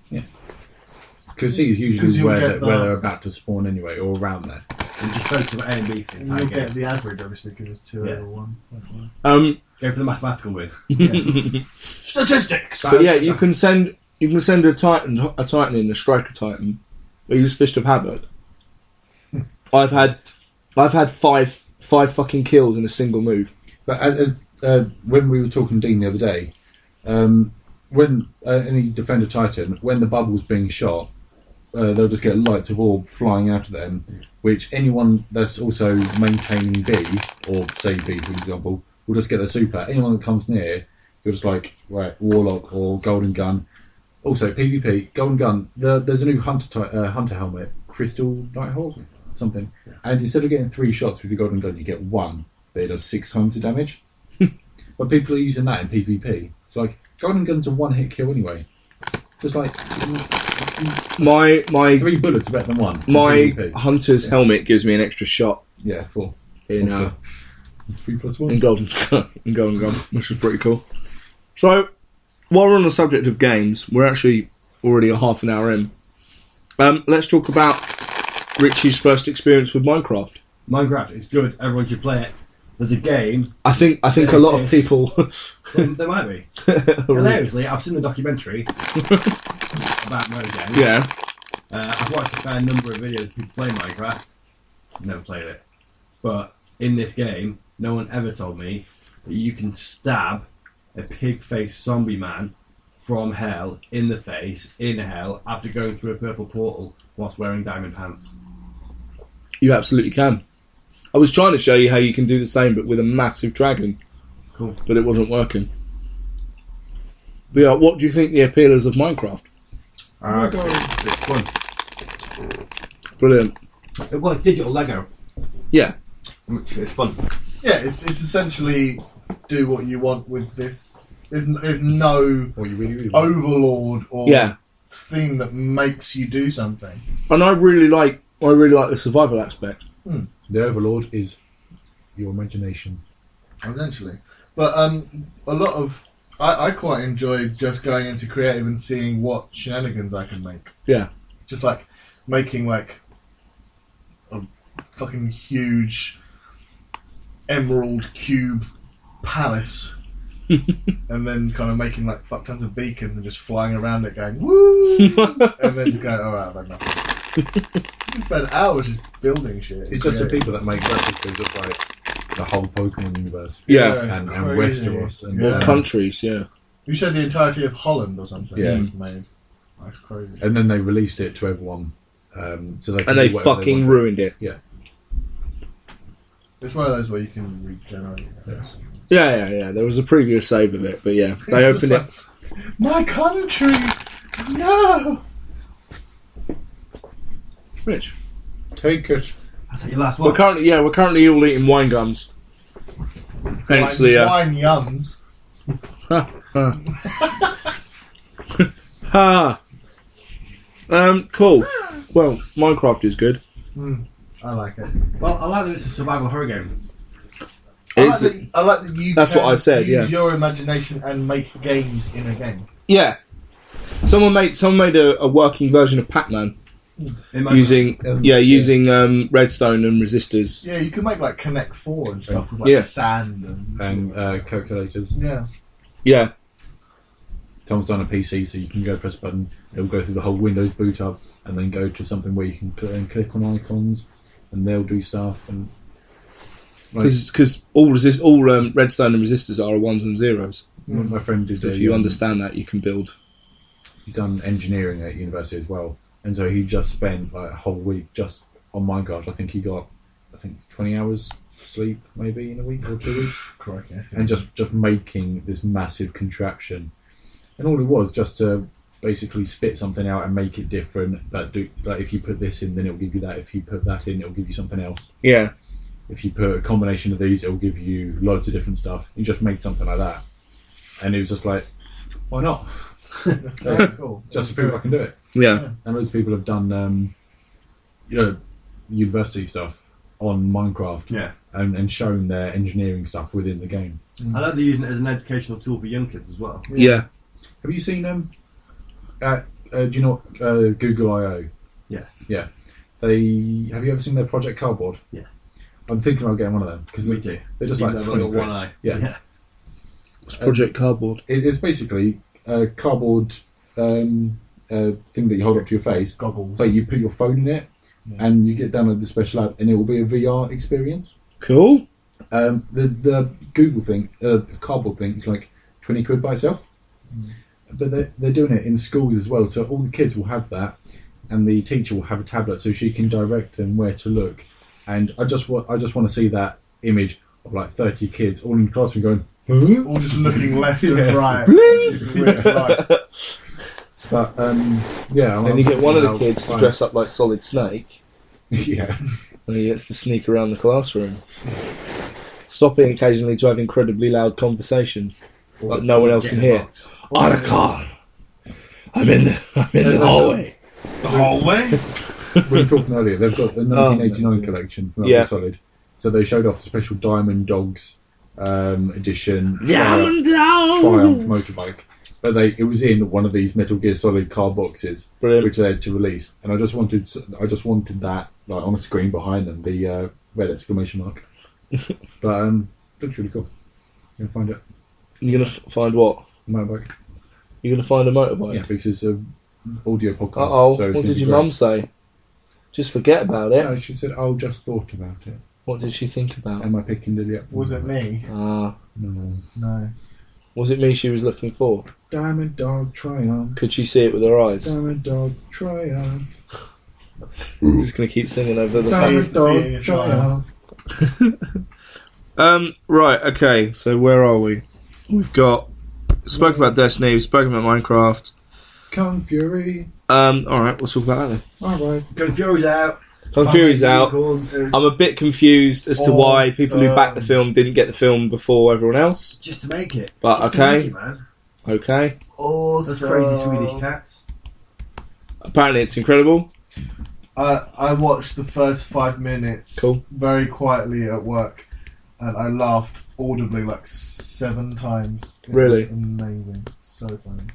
[SPEAKER 3] Because C is
[SPEAKER 4] 'Cause
[SPEAKER 3] usually
[SPEAKER 4] you'll
[SPEAKER 3] where
[SPEAKER 4] get
[SPEAKER 3] where
[SPEAKER 4] the-
[SPEAKER 3] they're about to spawn anyway, or around there.
[SPEAKER 5] And just focus on A and B for the
[SPEAKER 4] And
[SPEAKER 5] entire
[SPEAKER 4] you'll
[SPEAKER 5] game.
[SPEAKER 4] get the average, obviously, because it's 2
[SPEAKER 5] Yeah.
[SPEAKER 4] over 1.
[SPEAKER 5] Go for the mathematical win.
[SPEAKER 4] Statistics!
[SPEAKER 2] But yeah, you can send a Titan in, a striker Titan. They use Fist of Havoc. I've had five fucking kills in a single move.
[SPEAKER 3] But as when we were talking to Dean the other day, when any defender Titan, when the bubble's being shot, they'll just get lights of orb flying out of them, which anyone that's also maintaining B, or say B for example, will just get their super. Anyone that comes near, you're just like, right, Warlock or Golden Gun. Also, PvP, Golden Gun, there's a new Hunter helmet, Crystal Nighthawk, something. And instead of getting 3 shots with the Golden Gun, you get 1, but it does 6 times the damage. But people are using that in PvP. It's like, Golden Gun's a 1-hit kill anyway. Just like,
[SPEAKER 2] My
[SPEAKER 3] 3 bullets are better than 1. in
[SPEAKER 2] my
[SPEAKER 3] PvP.
[SPEAKER 2] Hunter's helmet gives me an extra shot
[SPEAKER 3] Yeah, 4.
[SPEAKER 2] in
[SPEAKER 3] 3 plus 1.
[SPEAKER 2] Golden Gun, which is pretty cool. So, while we're on the subject of games, we're actually already a half an hour in. Let's talk about Richie's first experience with Minecraft.
[SPEAKER 5] Minecraft is good. Everyone should play it. There's a game.
[SPEAKER 2] I think a lot of people.
[SPEAKER 5] There might be. Hilariously, I've seen the documentary about Mo Game.
[SPEAKER 2] Yeah.
[SPEAKER 5] I've watched a fair number of videos of people play Minecraft. Never played it. But in this game, no one ever told me that you can stab a pig-faced zombie man from hell in the face, in hell, after going through a purple portal whilst wearing diamond pants.
[SPEAKER 2] You absolutely can. I was trying to show you how you can do the same, but with a massive dragon.
[SPEAKER 5] Cool.
[SPEAKER 2] But it wasn't working. But yeah, what do you think the appeal is of Minecraft?
[SPEAKER 5] It's fun.
[SPEAKER 2] Brilliant.
[SPEAKER 5] Well, it's digital Lego.
[SPEAKER 2] Yeah.
[SPEAKER 5] It's fun.
[SPEAKER 4] Yeah, it's essentially do what you want with this. There's no
[SPEAKER 3] What you really want.
[SPEAKER 4] overlord or
[SPEAKER 2] Yeah.
[SPEAKER 4] thing that makes you do something.
[SPEAKER 2] And I really like the survival aspect.
[SPEAKER 3] The Overlord is your imagination.
[SPEAKER 4] Essentially. But a lot of... I quite enjoy just going into creative and seeing what shenanigans I can make.
[SPEAKER 2] Yeah.
[SPEAKER 4] Just like making like a fucking huge emerald cube palace and then kind of making like fuck tons of beacons and just flying around it going woo and then just going alright, I've had nothing. You spend hours just building shit.
[SPEAKER 3] It's just the people that make recipes of like the whole Pokemon universe.
[SPEAKER 2] Yeah.
[SPEAKER 3] And
[SPEAKER 4] crazy.
[SPEAKER 3] Westeros and
[SPEAKER 4] Yeah.
[SPEAKER 2] Countries, yeah.
[SPEAKER 4] You said the entirety of Holland or something.
[SPEAKER 3] Yeah.
[SPEAKER 4] was made. That's crazy.
[SPEAKER 3] And then they released it to everyone. So they can
[SPEAKER 2] And they
[SPEAKER 3] do whatever
[SPEAKER 2] fucking
[SPEAKER 3] want.
[SPEAKER 2] ruined it.
[SPEAKER 4] It's one of those where you can regenerate.
[SPEAKER 2] Yeah. There was a previous save of it, but yeah, they opened it.
[SPEAKER 4] My country! No!
[SPEAKER 2] Rich.
[SPEAKER 3] Take it.
[SPEAKER 5] That's your last
[SPEAKER 2] We're
[SPEAKER 5] one.
[SPEAKER 2] currently all eating wine gums. Hence the
[SPEAKER 4] Wine yums.
[SPEAKER 2] ha. Cool. Well, Minecraft is good.
[SPEAKER 4] I like it.
[SPEAKER 5] Well, I like that it's a survival horror game.
[SPEAKER 4] I like that you
[SPEAKER 2] That's
[SPEAKER 4] can
[SPEAKER 2] what I said,
[SPEAKER 4] use
[SPEAKER 2] yeah.
[SPEAKER 4] your imagination and make games in a game.
[SPEAKER 2] Yeah. Someone made a working version of Pac-Man
[SPEAKER 5] In my
[SPEAKER 2] using redstone and resistors.
[SPEAKER 4] Yeah, you can make like Connect 4 and stuff with like
[SPEAKER 2] Yeah.
[SPEAKER 4] sand and...
[SPEAKER 3] Calculators.
[SPEAKER 4] Yeah.
[SPEAKER 2] Yeah.
[SPEAKER 3] Tom's done a PC, so you can go press a button. It'll go through the whole Windows boot up, and then go to something where you can click on icons, and they'll do stuff. And
[SPEAKER 2] Because all redstone and resistors are ones and zeros.
[SPEAKER 3] my friend did.
[SPEAKER 2] So if you understand that, you can build.
[SPEAKER 3] He's done engineering at university as well, and so he just spent like a whole week just on Minecraft. I think he got 20 hours sleep maybe in a week or 2 weeks,
[SPEAKER 4] Crikey, that's
[SPEAKER 3] and just making this massive contraption. And all it was just to basically spit something out and make it different. Like if you put this in, then it'll give you that. If you put that in, it'll give you something else.
[SPEAKER 2] Yeah.
[SPEAKER 3] If you put a combination of these, it'll give you loads of different stuff. You just made something like that, and it was just like, why not?
[SPEAKER 4] That's very cool.
[SPEAKER 3] Just to prove I can do it.
[SPEAKER 2] Yeah.
[SPEAKER 3] And loads of people have done, university stuff on Minecraft,
[SPEAKER 5] Yeah.
[SPEAKER 3] and shown their engineering stuff within the game.
[SPEAKER 5] I like they're using it as an educational tool for young kids as well.
[SPEAKER 2] Yeah.
[SPEAKER 3] Have you seen them? Do you know Google I/O?
[SPEAKER 5] Yeah.
[SPEAKER 3] Yeah. Have you ever seen their Project Cardboard?
[SPEAKER 5] Yeah.
[SPEAKER 3] I'm thinking about getting one of them because
[SPEAKER 5] Me too.
[SPEAKER 3] they're just
[SPEAKER 5] Even
[SPEAKER 3] like
[SPEAKER 5] though I've
[SPEAKER 3] 20
[SPEAKER 5] got
[SPEAKER 3] quid.
[SPEAKER 5] one eye.
[SPEAKER 3] Yeah.
[SPEAKER 2] It's Project Cardboard.
[SPEAKER 3] It's basically a cardboard thing that you hold up to your face,
[SPEAKER 4] Goggles.
[SPEAKER 3] but you put your phone in it, and you get down at the special app, and it will be a VR experience.
[SPEAKER 2] Cool.
[SPEAKER 3] The Google thing, the cardboard thing, is like 20 quid by itself. But they're doing it in schools as well, so all the kids will have that, and the teacher will have a tablet, so she can direct them where to look. And I just want to see that image of like 30 kids all in the classroom going, huh?
[SPEAKER 4] All just looking left and right.
[SPEAKER 2] Bling!
[SPEAKER 4] These weird lights.
[SPEAKER 3] But yeah.
[SPEAKER 2] Then you get one of the kids to dress up like Solid Snake,
[SPEAKER 3] Yeah.
[SPEAKER 2] and he gets to sneak around the classroom, stopping occasionally to have incredibly loud conversations that no one else can hear. Aracon, I'm in the hallway.
[SPEAKER 4] The hallway?
[SPEAKER 3] We were talking earlier, they've got the 1989 collection from
[SPEAKER 2] Yeah.
[SPEAKER 3] Solid. So they showed off the special Diamond Dogs edition
[SPEAKER 2] Diamond Dog!
[SPEAKER 3] Triumph motorbike. But it was in one of these Metal Gear Solid card boxes,
[SPEAKER 2] Brilliant.
[SPEAKER 3] which they had to release. And I just wanted that like on a screen behind them, the red exclamation mark. But looks really cool. You're gonna find it.
[SPEAKER 2] You're gonna find what?
[SPEAKER 3] Motorbike.
[SPEAKER 2] You're gonna find a motorbike.
[SPEAKER 3] Yeah, because it's an audio podcast.
[SPEAKER 2] Uh-oh,
[SPEAKER 3] so it's
[SPEAKER 2] what
[SPEAKER 3] gonna
[SPEAKER 2] did
[SPEAKER 3] be
[SPEAKER 2] your
[SPEAKER 3] great.
[SPEAKER 2] mum say? Just forget about it.
[SPEAKER 3] No, she said, "Oh, just thought about it."
[SPEAKER 2] What did she think about?
[SPEAKER 3] Am I picking Lily up?
[SPEAKER 4] Was it me?
[SPEAKER 2] Ah,
[SPEAKER 3] No.
[SPEAKER 4] No.
[SPEAKER 2] was it me she was looking for?
[SPEAKER 3] Diamond Dog Triumph.
[SPEAKER 2] Could she see it with her eyes?
[SPEAKER 3] Diamond Dog Triumph.
[SPEAKER 2] Just gonna keep singing over the
[SPEAKER 3] Diamond
[SPEAKER 4] see it
[SPEAKER 3] Dog
[SPEAKER 4] in your smile.
[SPEAKER 3] Triumph.
[SPEAKER 2] Right, okay, so where are we? We've spoken about Destiny, we've spoken about Minecraft.
[SPEAKER 3] Kung Fury.
[SPEAKER 2] Alright, we'll talk about that then.
[SPEAKER 3] Alright.
[SPEAKER 5] Kung Fury's out.
[SPEAKER 2] Kung Fury's out.
[SPEAKER 5] Unicorns.
[SPEAKER 2] I'm a bit confused as to why people who backed the film didn't get the film before everyone else.
[SPEAKER 5] Just to make it.
[SPEAKER 2] But
[SPEAKER 5] Just to
[SPEAKER 2] okay.
[SPEAKER 5] make it, man.
[SPEAKER 2] Okay.
[SPEAKER 5] Those crazy Swedish cats.
[SPEAKER 2] Apparently it's incredible.
[SPEAKER 4] I watched the first 5 minutes
[SPEAKER 2] Cool.
[SPEAKER 4] very quietly at work, and I laughed audibly like 7 times. It
[SPEAKER 2] Really?
[SPEAKER 4] was amazing. So funny.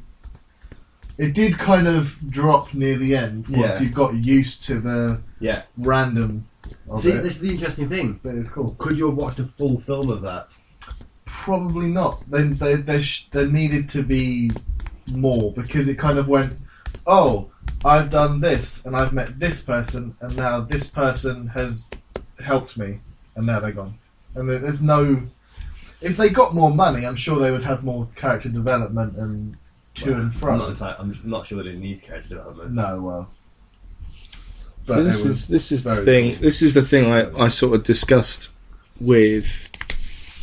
[SPEAKER 4] It did kind of drop near the end once
[SPEAKER 5] Yeah.
[SPEAKER 4] you got used to the
[SPEAKER 5] Yeah.
[SPEAKER 4] random of
[SPEAKER 5] See,
[SPEAKER 4] it.
[SPEAKER 5] this is the interesting thing.
[SPEAKER 4] But it's cool.
[SPEAKER 5] Could you have watched a full film of that?
[SPEAKER 4] Probably not. There needed to be more, because it kind of went, oh, I've done this and I've met this person and now this person has helped me and now they're gone. And there's no... If they got more money, I'm sure they would have more character development and to and fro.
[SPEAKER 5] I'm not sure that it needs character development.
[SPEAKER 4] No, well...
[SPEAKER 2] So
[SPEAKER 4] But
[SPEAKER 2] this
[SPEAKER 4] it was
[SPEAKER 2] is the
[SPEAKER 4] very
[SPEAKER 2] thing.
[SPEAKER 4] cool.
[SPEAKER 2] This is the thing I sort of discussed with,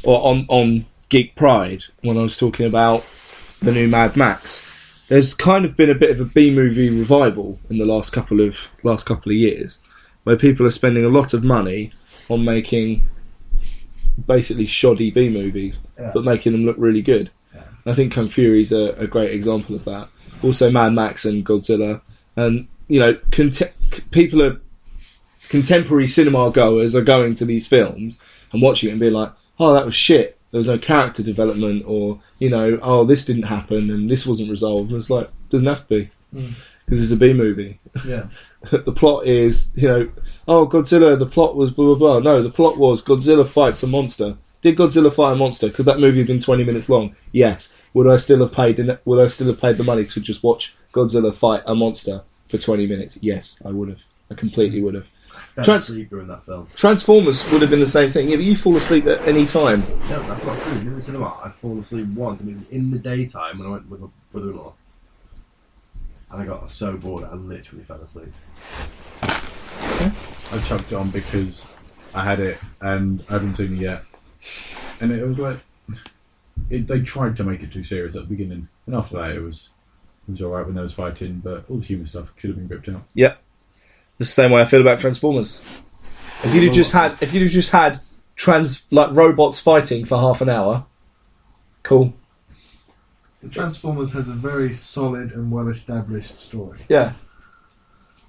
[SPEAKER 2] or on Geek Pride when I was talking about the new Mad Max. There's kind of been a bit of a B movie revival in the last couple of years, where people are spending a lot of money on making basically shoddy B movies,
[SPEAKER 4] Yeah.
[SPEAKER 2] but making them look really good.
[SPEAKER 4] Yeah.
[SPEAKER 2] I think Kung Fury's a great example of that. Also, Mad Max and Godzilla, and you know, people are contemporary cinema goers are going to these films and watching it and being like, "Oh, that was shit. There was no character development," or you know, "Oh, this didn't happen and this wasn't resolved." And it's like, doesn't have to be, because it's a B movie.
[SPEAKER 4] Yeah.
[SPEAKER 2] The plot is, you know, oh, Godzilla, the plot was blah, blah, blah. No, the plot was Godzilla fights a monster. Did Godzilla fight a monster? Could that movie have been 20 minutes long? Yes. Would I still have paid the money to just watch Godzilla fight a monster for 20 minutes? Yes, I would have. I completely would have.
[SPEAKER 5] Fell asleep during that film.
[SPEAKER 2] Transformers would have been the same thing. Yeah, but you fall asleep at any time.
[SPEAKER 5] No, that's not true. In the cinema, I'd fallen asleep once, and it was in the daytime when I went with my brother-in-law. And I got so bored, I literally fell asleep.
[SPEAKER 3] I chucked it on because I had it and I haven't seen it yet. And it was like, they tried to make it too serious at the beginning. And after that, it was alright when there was fighting, but all the human stuff should have been ripped out.
[SPEAKER 2] Yep. It's the same way I feel about Transformers. If you'd have just had robots fighting for half an hour, cool.
[SPEAKER 4] The Transformers has a very solid and well-established story.
[SPEAKER 2] Yeah.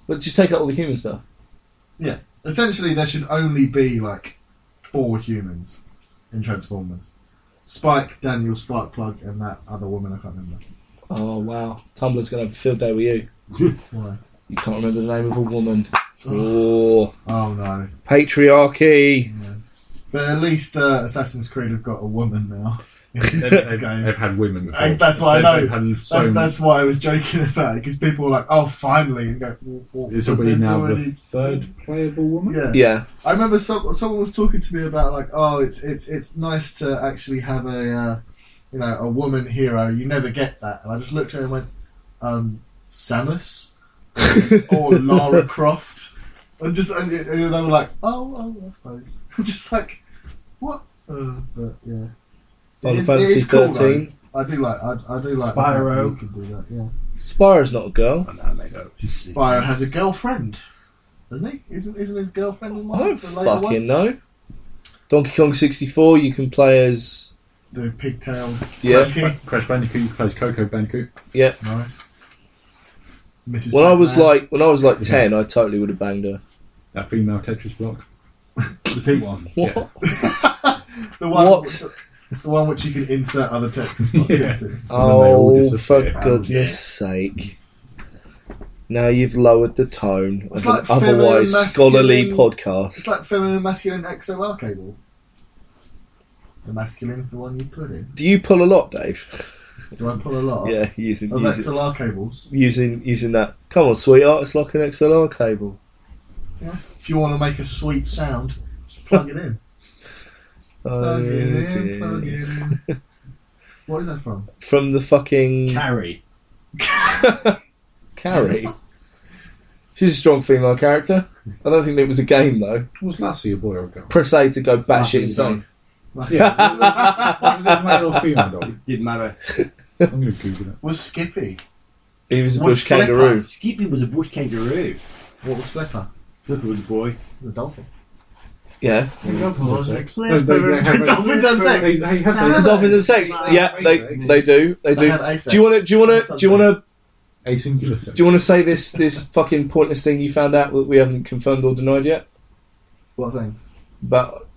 [SPEAKER 2] But just take out all the human stuff.
[SPEAKER 4] Yeah. Essentially, there should only be, 4 humans in Transformers. Spike, Daniel, Sparkplug, and that other woman I can't remember.
[SPEAKER 2] Oh wow, Tumblr's gonna have a field day with you.
[SPEAKER 4] Why?
[SPEAKER 2] You can't remember the name of a woman. Oh,
[SPEAKER 4] Oh no.
[SPEAKER 2] patriarchy.
[SPEAKER 4] Yeah. But at least Assassin's Creed have got a woman now in the next game.
[SPEAKER 3] They've had women before.
[SPEAKER 4] And that's what I know.
[SPEAKER 3] They've had so
[SPEAKER 4] That's why I was joking about it, because people were like, "Oh, finally!" And go,
[SPEAKER 3] It's already now the third playable woman.
[SPEAKER 4] Yeah.
[SPEAKER 2] Yeah.
[SPEAKER 4] I remember someone was talking to me about like, "Oh, it's nice to actually have a a woman hero. You never get that." And I just looked at her and went, "Samus or Lara Croft," and they were like, "Oh, I suppose." Just like, what? But yeah.
[SPEAKER 2] Final
[SPEAKER 4] It
[SPEAKER 2] Fantasy
[SPEAKER 4] is cool,
[SPEAKER 2] 13.
[SPEAKER 4] though. I do like
[SPEAKER 5] Spyro.
[SPEAKER 4] You can do that, yeah.
[SPEAKER 2] Spyro's not a girl.
[SPEAKER 5] Oh, no, mate, no.
[SPEAKER 4] Spyro has a girlfriend, doesn't he? Isn't his girlfriend in one
[SPEAKER 2] I don't
[SPEAKER 4] of the later
[SPEAKER 2] fucking
[SPEAKER 4] ones?
[SPEAKER 2] know. Donkey Kong 64, you can play as.
[SPEAKER 4] The pigtail.
[SPEAKER 2] Yeah.
[SPEAKER 4] monkey.
[SPEAKER 3] Crash Bandicoot plays Coco Bandicoot.
[SPEAKER 4] Nice. Mrs.
[SPEAKER 2] When I was
[SPEAKER 4] Batman.
[SPEAKER 2] like 10, I totally would have banged her.
[SPEAKER 3] That female Tetris block.
[SPEAKER 5] The pink one.
[SPEAKER 2] What?
[SPEAKER 4] the one,
[SPEAKER 2] What?
[SPEAKER 4] The one which you can insert other text into.
[SPEAKER 3] Yeah.
[SPEAKER 4] into.
[SPEAKER 3] they all
[SPEAKER 2] Oh, for
[SPEAKER 3] disappear.
[SPEAKER 2] goodness sake. Now you've lowered the tone
[SPEAKER 4] It's
[SPEAKER 2] of
[SPEAKER 4] like
[SPEAKER 2] an otherwise
[SPEAKER 4] feminine,
[SPEAKER 2] scholarly
[SPEAKER 4] masculine-
[SPEAKER 2] podcast.
[SPEAKER 4] It's like feminine and masculine XLR cable. The masculine's the one you put in.
[SPEAKER 2] Do you pull a lot, Dave?
[SPEAKER 4] Do I pull a lot?
[SPEAKER 2] Yeah, using
[SPEAKER 4] Of XLR cables.
[SPEAKER 2] using that. Come on, sweetheart, it's like an XLR cable.
[SPEAKER 4] Yeah. If you want to make a sweet sound, just plug it in.
[SPEAKER 2] Oh,
[SPEAKER 4] Plug it in,
[SPEAKER 2] dear.
[SPEAKER 4] plug it in. What is that from?
[SPEAKER 2] From the fucking
[SPEAKER 5] Carrie.
[SPEAKER 2] Carrie. She's a strong female character. I don't think it was a game though.
[SPEAKER 3] Was Lassie a boy or a girl?
[SPEAKER 2] Press A to go batshit
[SPEAKER 3] Lassie's a
[SPEAKER 2] insane.
[SPEAKER 3] Yeah. Was it a male or female dog?
[SPEAKER 5] Didn't matter.
[SPEAKER 3] I'm going to Google it.
[SPEAKER 4] Was Skippy?
[SPEAKER 2] He was a
[SPEAKER 4] Was
[SPEAKER 2] bush kangaroo.
[SPEAKER 5] Skippy was a bush kangaroo.
[SPEAKER 4] What was Flipper?
[SPEAKER 5] Flipper was a boy.
[SPEAKER 4] The dolphin.
[SPEAKER 2] Yeah.
[SPEAKER 3] Dolphins
[SPEAKER 4] Dolphins have sex.
[SPEAKER 3] They have
[SPEAKER 4] Do
[SPEAKER 2] The
[SPEAKER 3] sex.
[SPEAKER 4] they?
[SPEAKER 2] dolphins have sex. Yeah, they do. They
[SPEAKER 4] They
[SPEAKER 2] do.
[SPEAKER 4] have asex.
[SPEAKER 2] Do you wanna
[SPEAKER 3] A singular sex.
[SPEAKER 2] do you wanna say this fucking pointless thing you found out that we haven't confirmed or denied yet
[SPEAKER 4] What thing?
[SPEAKER 2] about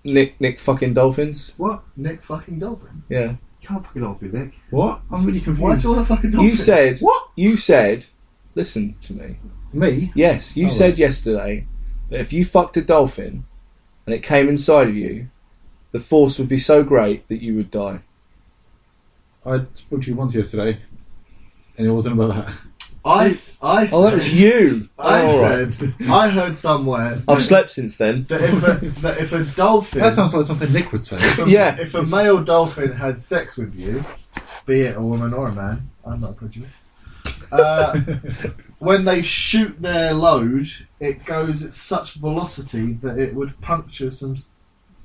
[SPEAKER 2] Nick fucking dolphins?
[SPEAKER 5] What?
[SPEAKER 4] Nick fucking dolphin.
[SPEAKER 2] Yeah.
[SPEAKER 5] You can't fucking off with Nick.
[SPEAKER 3] What? I'm really confused.
[SPEAKER 4] Why do you want a fucking dolphin?
[SPEAKER 2] You said
[SPEAKER 3] What?
[SPEAKER 2] You said. Listen to me.
[SPEAKER 3] Me?
[SPEAKER 2] Yes, you
[SPEAKER 3] Oh,
[SPEAKER 2] said
[SPEAKER 3] right.
[SPEAKER 2] yesterday that if you fucked a dolphin and it came inside of you, the force would be so great that you would die.
[SPEAKER 3] I spoke to you once yesterday, and it wasn't about that.
[SPEAKER 4] I said.
[SPEAKER 2] Oh, that was you.
[SPEAKER 4] I
[SPEAKER 2] Oh, all right.
[SPEAKER 4] said. I heard somewhere.
[SPEAKER 2] I've slept since then.
[SPEAKER 4] That if a dolphin.
[SPEAKER 3] That sounds like something Nick would say.
[SPEAKER 2] Yeah.
[SPEAKER 4] If a male dolphin had sex with you, be it a woman or a man, I'm not prejudiced. When they shoot their load, it goes at such velocity that it would puncture some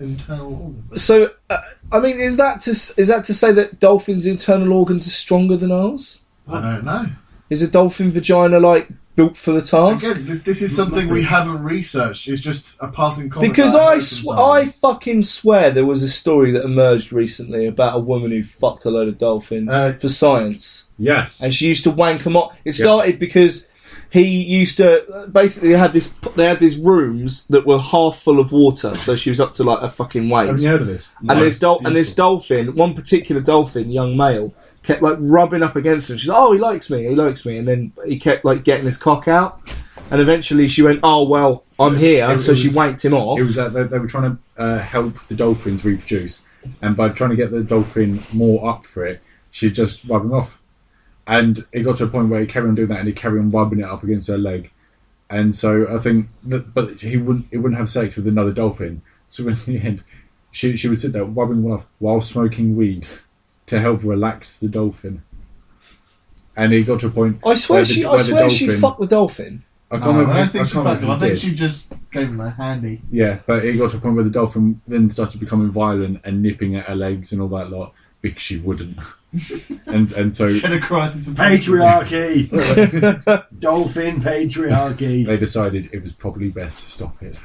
[SPEAKER 4] internal organs.
[SPEAKER 2] So, I mean, is that to say that dolphins' internal organs are stronger than ours?
[SPEAKER 4] I don't know.
[SPEAKER 2] Is a dolphin vagina like built for the task?
[SPEAKER 4] Again, this is something we haven't researched. It's just a passing comment.
[SPEAKER 2] Because
[SPEAKER 4] that
[SPEAKER 2] I
[SPEAKER 4] heard from someone.
[SPEAKER 2] I fucking swear there was a story that emerged recently about a woman who fucked a load of dolphins for science.
[SPEAKER 3] Yes.
[SPEAKER 2] And she used to wank them off. It started because he used to basically they had these rooms that were half full of water, so she was up to like a fucking waist.
[SPEAKER 3] Haven't you heard of this?
[SPEAKER 2] And this dolphin, one particular dolphin, young male, kept like rubbing up against her. She's like, "Oh, he likes me," and then he kept like getting his cock out, and eventually she went, "Oh well, I'm here," so she wanked him off.
[SPEAKER 3] It was they were trying to help the dolphins reproduce, and by trying to get the dolphin more up for it, she'd just rub him off. And it got to a point where he carried on doing that, and he carried on rubbing it up against her leg. And so I think, but he wouldn't have sex with another dolphin. So in the end, she would sit there rubbing one off while smoking weed to help relax the dolphin. And it got to a point.
[SPEAKER 2] I swear
[SPEAKER 3] where
[SPEAKER 2] she
[SPEAKER 3] dolphin-
[SPEAKER 2] fucked the dolphin.
[SPEAKER 3] I
[SPEAKER 4] No,
[SPEAKER 3] can't remember.
[SPEAKER 4] I don't think she
[SPEAKER 3] can't
[SPEAKER 4] fucked him. I
[SPEAKER 3] remember
[SPEAKER 4] think
[SPEAKER 3] if he
[SPEAKER 4] she
[SPEAKER 3] did.
[SPEAKER 4] just gave him a handy.
[SPEAKER 3] Yeah, but it got to a point where the dolphin then started becoming violent and nipping at her legs and all that lot because she wouldn't. and so
[SPEAKER 4] She had a crisis of
[SPEAKER 5] Patriarchy! Dolphin patriarchy.
[SPEAKER 3] they decided it was probably best to stop it.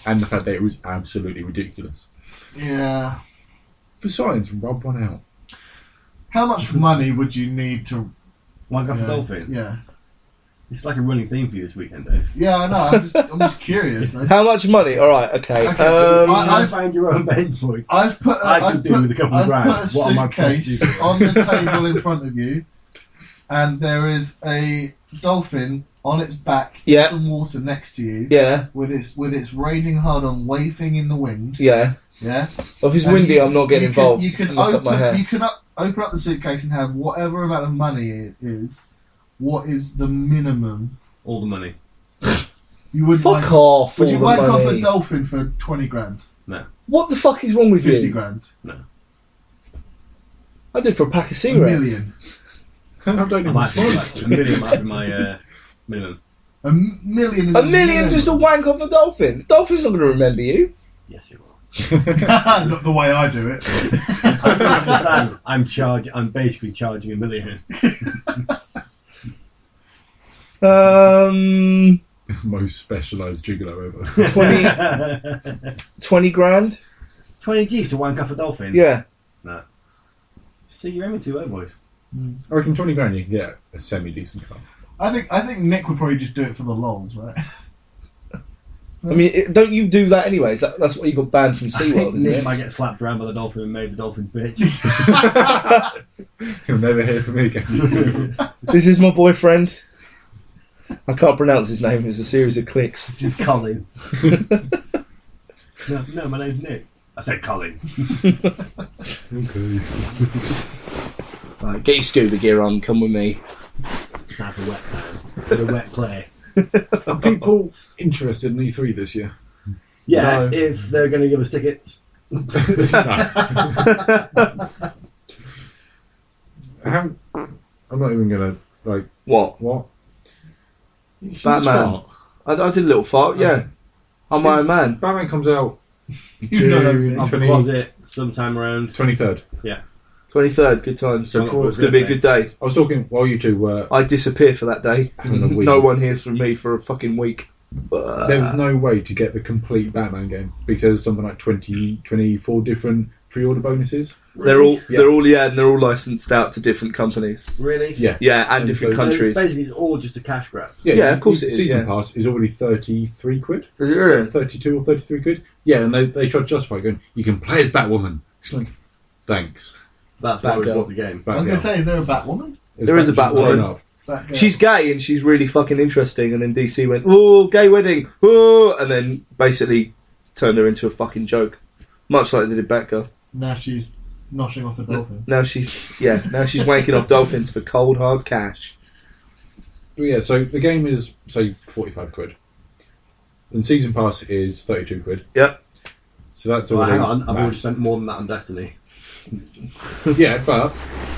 [SPEAKER 3] And the fact that it was absolutely ridiculous.
[SPEAKER 4] Yeah.
[SPEAKER 3] For science, rub one out.
[SPEAKER 4] How much money would you need to?
[SPEAKER 5] Wank off a
[SPEAKER 4] Yeah.
[SPEAKER 5] dolphin.
[SPEAKER 4] Yeah.
[SPEAKER 5] It's like a running theme for you this weekend, Dave.
[SPEAKER 4] Yeah, I know. I'm just curious, man.
[SPEAKER 2] How much money? All right, okay.
[SPEAKER 4] Okay,
[SPEAKER 5] I find your own benchmark.
[SPEAKER 4] I've put
[SPEAKER 5] I could do with a couple
[SPEAKER 4] I've
[SPEAKER 5] grand.
[SPEAKER 4] put a
[SPEAKER 5] What am I supposed to
[SPEAKER 4] suitcase
[SPEAKER 5] do?
[SPEAKER 4] on the table in front of you. and there is a dolphin on its back
[SPEAKER 2] Yeah.
[SPEAKER 4] in some water next to you,
[SPEAKER 2] Yeah,
[SPEAKER 4] with its raging hard on, waving in the wind.
[SPEAKER 2] yeah.
[SPEAKER 4] Yeah.
[SPEAKER 2] If it's
[SPEAKER 4] And
[SPEAKER 2] windy, I'm not getting involved.
[SPEAKER 4] You can
[SPEAKER 2] Mess up my hair.
[SPEAKER 4] open up the suitcase and have whatever amount of money it is. What is the minimum?
[SPEAKER 5] All the money.
[SPEAKER 4] You would
[SPEAKER 2] Fuck off!
[SPEAKER 4] Would
[SPEAKER 2] all
[SPEAKER 4] you
[SPEAKER 2] the
[SPEAKER 4] wank off a
[SPEAKER 2] money.
[SPEAKER 4] dolphin for 20 grand?
[SPEAKER 2] What the fuck is wrong with
[SPEAKER 4] 50
[SPEAKER 2] you?
[SPEAKER 4] grand?
[SPEAKER 2] I did for a pack of
[SPEAKER 4] A
[SPEAKER 2] cigarettes.
[SPEAKER 4] million.
[SPEAKER 3] I don't
[SPEAKER 5] I
[SPEAKER 3] even
[SPEAKER 5] might be
[SPEAKER 3] smoke.
[SPEAKER 5] like, a million might be my minimum.
[SPEAKER 4] A million is
[SPEAKER 2] A million just to wank off a dolphin. The dolphin's not going to remember you.
[SPEAKER 5] Yes, it will.
[SPEAKER 4] Not the way I do it.
[SPEAKER 5] Understand? I'm basically charging a million.
[SPEAKER 3] Most specialised gigolo ever.
[SPEAKER 2] 20 grand?
[SPEAKER 5] 20 G's to wank off a dolphin?
[SPEAKER 2] Yeah.
[SPEAKER 5] See, you're aiming too low, boys.
[SPEAKER 3] I reckon 20 grand you can get a semi-decent car.
[SPEAKER 4] I think Nick would probably just do it for the lols, right?
[SPEAKER 2] I mean, don't you do that anyways? That's what you got banned from
[SPEAKER 5] I think
[SPEAKER 2] SeaWorld, isn't
[SPEAKER 5] Nick
[SPEAKER 2] it?
[SPEAKER 5] might get slapped around by the dolphin and made the dolphin's bitch.
[SPEAKER 3] You'll never hear from me again.
[SPEAKER 2] This is my boyfriend. I can't pronounce his name. It's a series of clicks.
[SPEAKER 5] This is Colin. No, my name's Nick. I said Colin.
[SPEAKER 3] Okay.
[SPEAKER 2] Right, get your scuba gear on. Come with me.
[SPEAKER 5] It's time for wet time. The wet play.
[SPEAKER 3] Are people interested in E3 this year?
[SPEAKER 5] Yeah,
[SPEAKER 2] No.
[SPEAKER 5] if they're going to give us tickets.
[SPEAKER 3] No. I'm not even gonna like
[SPEAKER 2] What?
[SPEAKER 3] what. Huge
[SPEAKER 2] Batman.
[SPEAKER 3] fart.
[SPEAKER 2] I did a little fart, yeah. I'm Iron Man.
[SPEAKER 3] Batman comes out
[SPEAKER 4] You know
[SPEAKER 3] June
[SPEAKER 5] Off the
[SPEAKER 3] 20,
[SPEAKER 5] closet sometime around.
[SPEAKER 3] 23rd.
[SPEAKER 2] 23rd, good times.
[SPEAKER 5] So cool.
[SPEAKER 2] It's going to be a good day.
[SPEAKER 3] I was talking while you two were
[SPEAKER 2] I disappear for that day.
[SPEAKER 3] having a week.
[SPEAKER 2] No one hears from me for a fucking week.
[SPEAKER 3] There was no way to get the complete Batman game because there's something like 24 different pre-order bonuses.
[SPEAKER 2] They're all
[SPEAKER 3] Yeah.
[SPEAKER 2] and they're all licensed out to different companies.
[SPEAKER 5] Really?
[SPEAKER 3] Yeah.
[SPEAKER 2] Yeah, and
[SPEAKER 3] And
[SPEAKER 2] different
[SPEAKER 3] so-
[SPEAKER 5] So
[SPEAKER 2] countries.
[SPEAKER 5] it's basically it's all just a cash grab.
[SPEAKER 2] Yeah, of course it is,
[SPEAKER 3] Season
[SPEAKER 2] yeah.
[SPEAKER 3] pass is already 33 quid.
[SPEAKER 2] Is it really?
[SPEAKER 3] 32 or 33 quid. Yeah, and they tried to justify it, going, you can play as Batwoman. It's like, thanks.
[SPEAKER 5] That's why we
[SPEAKER 2] Batgirl.
[SPEAKER 5] bought the game.
[SPEAKER 4] I was going to say, is there a Batwoman?
[SPEAKER 2] There is a Batwoman.
[SPEAKER 3] grown up.
[SPEAKER 4] Batgirl.
[SPEAKER 2] She's gay and she's really fucking interesting. And then DC went, "Oh, gay wedding!" Oh, and then basically turned her into a fucking joke, much like they did Batgirl.
[SPEAKER 4] Now she's noshing off a dolphin.
[SPEAKER 2] Now she's wanking off dolphins for cold hard cash.
[SPEAKER 3] But yeah, so the game is, say, 45 quid. And season pass is 32 quid.
[SPEAKER 2] Yep.
[SPEAKER 3] So that's
[SPEAKER 5] Well,
[SPEAKER 3] already
[SPEAKER 5] hang on, I've
[SPEAKER 3] mad.
[SPEAKER 5] already spent more than that on Destiny.
[SPEAKER 3] Yeah, but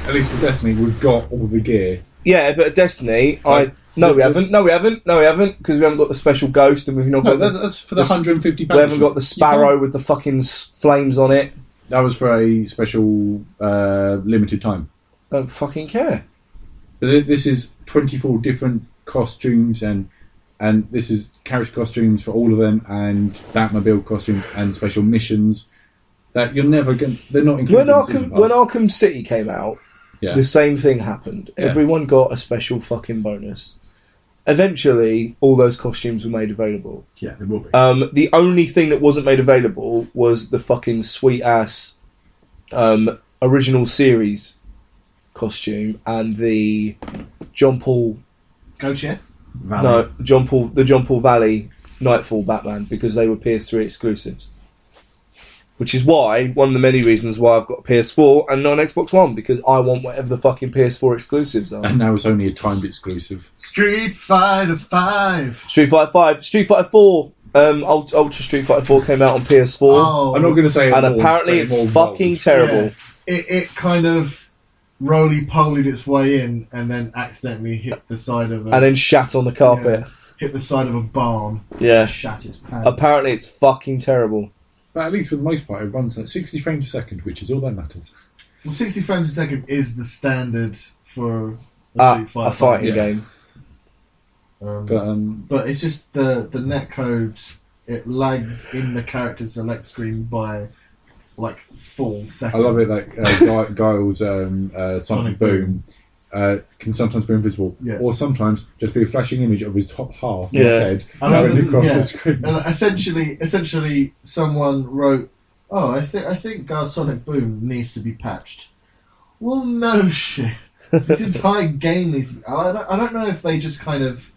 [SPEAKER 3] at least with Destiny, we've got all the gear.
[SPEAKER 2] Yeah, but at Destiny,
[SPEAKER 3] Right.
[SPEAKER 2] we haven't, because we haven't got the special ghost, and we've not
[SPEAKER 3] No,
[SPEAKER 2] got the,
[SPEAKER 3] that's for the
[SPEAKER 2] the-
[SPEAKER 3] 150
[SPEAKER 2] we haven't got the sparrow with the fucking flames on it.
[SPEAKER 3] That was for a special limited time.
[SPEAKER 2] Don't fucking care.
[SPEAKER 3] But this is 24 different costumes, and this is character costumes for all of them, and Batmobile costumes, and special missions that you're never going. They're not included.
[SPEAKER 2] When Arkham City came out,
[SPEAKER 3] yeah,
[SPEAKER 2] the same thing happened.
[SPEAKER 3] Yeah.
[SPEAKER 2] Everyone got a special fucking bonus. Eventually, all those costumes were made available.
[SPEAKER 5] Yeah, they will be.
[SPEAKER 2] The only thing that wasn't made available was the fucking sweet ass original series costume and the John Paul
[SPEAKER 4] Gautier?
[SPEAKER 5] Valley.
[SPEAKER 2] the John Paul Valley Nightfall Batman, because they were PS3 exclusives. Which is why, one of the many reasons why I've got a PS4 and not an Xbox One, because I want whatever the fucking PS4 exclusives are.
[SPEAKER 3] and now it's only a timed exclusive.
[SPEAKER 4] Street Fighter 5.
[SPEAKER 2] Street Fighter 5, Street Fighter 4, Ultra Street Fighter 4 came out on PS4,
[SPEAKER 4] Oh,
[SPEAKER 3] I'm not going to say.
[SPEAKER 2] and
[SPEAKER 3] it more,
[SPEAKER 2] apparently
[SPEAKER 3] but
[SPEAKER 2] it's
[SPEAKER 3] more
[SPEAKER 2] fucking
[SPEAKER 3] involved.
[SPEAKER 2] terrible.
[SPEAKER 4] it kind of roly-polied its way in and then accidentally hit the side of
[SPEAKER 2] And then shat on the carpet.
[SPEAKER 4] hit the side of a barn.
[SPEAKER 2] Yeah.
[SPEAKER 4] Shat its pants.
[SPEAKER 2] Apparently it's fucking terrible.
[SPEAKER 3] But at least for the most part, it runs at 60 frames a second, which is all that matters.
[SPEAKER 4] Well, 60 frames a second is the standard for a Street Fighter
[SPEAKER 2] A fighting
[SPEAKER 3] yeah.
[SPEAKER 2] game.
[SPEAKER 3] But
[SPEAKER 4] But it's just the netcode, it lags in the character select screen by like full
[SPEAKER 3] I
[SPEAKER 4] seconds.
[SPEAKER 3] love it that Guile's Sonic Boom can sometimes be invisible,
[SPEAKER 4] Yeah.
[SPEAKER 3] or sometimes just be a flashing image of his top half of
[SPEAKER 2] Yeah.
[SPEAKER 3] his head
[SPEAKER 4] I love
[SPEAKER 3] going
[SPEAKER 4] it,
[SPEAKER 3] across
[SPEAKER 4] yeah.
[SPEAKER 3] the screen.
[SPEAKER 4] And essentially, someone wrote, "Oh, I think Sonic Boom needs to be patched." Well, no shit. This entire game is. I don't know if they just kind of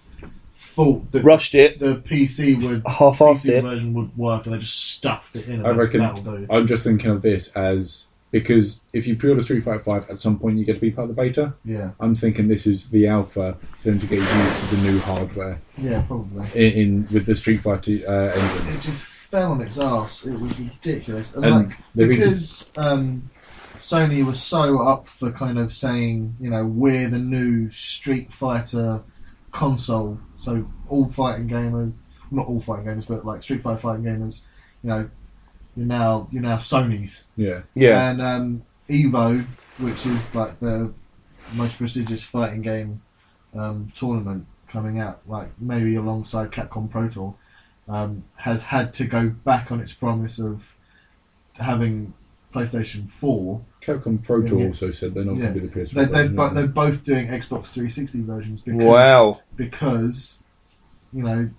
[SPEAKER 4] thought that
[SPEAKER 2] Rushed it.
[SPEAKER 4] the PC
[SPEAKER 2] Half-assed it.
[SPEAKER 4] version would work, and they just stuffed it in.
[SPEAKER 3] I reckon.
[SPEAKER 4] That'll do.
[SPEAKER 3] I'm just thinking of this as because if you pre-order Street Fighter 5, at some point you get to be part of the beta.
[SPEAKER 4] Yeah.
[SPEAKER 3] I'm thinking this is the alpha for them to get used to the new hardware
[SPEAKER 4] Yeah, probably.
[SPEAKER 3] in with the Street Fighter engine.
[SPEAKER 4] It just fell on its arse. It was ridiculous. And
[SPEAKER 3] And
[SPEAKER 4] like,
[SPEAKER 3] they've been-
[SPEAKER 4] because Sony was so up for kind of saying, you know, we're the new Street Fighter console, so all fighting gamers, not all fighting gamers, but like Street Fighter fighting gamers, you know, you're now Sony's.
[SPEAKER 3] Yeah.
[SPEAKER 2] Yeah.
[SPEAKER 4] And Evo, which is like the most prestigious fighting game tournament coming out, like maybe alongside Capcom Pro Tour, has had to go back on its promise of having PlayStation 4.
[SPEAKER 3] Capcom Pro Tour
[SPEAKER 4] Yeah.
[SPEAKER 3] also said they're not
[SPEAKER 4] Yeah.
[SPEAKER 3] going to be the PS4
[SPEAKER 4] They're
[SPEAKER 3] version.
[SPEAKER 4] both doing Xbox 360 versions because you know,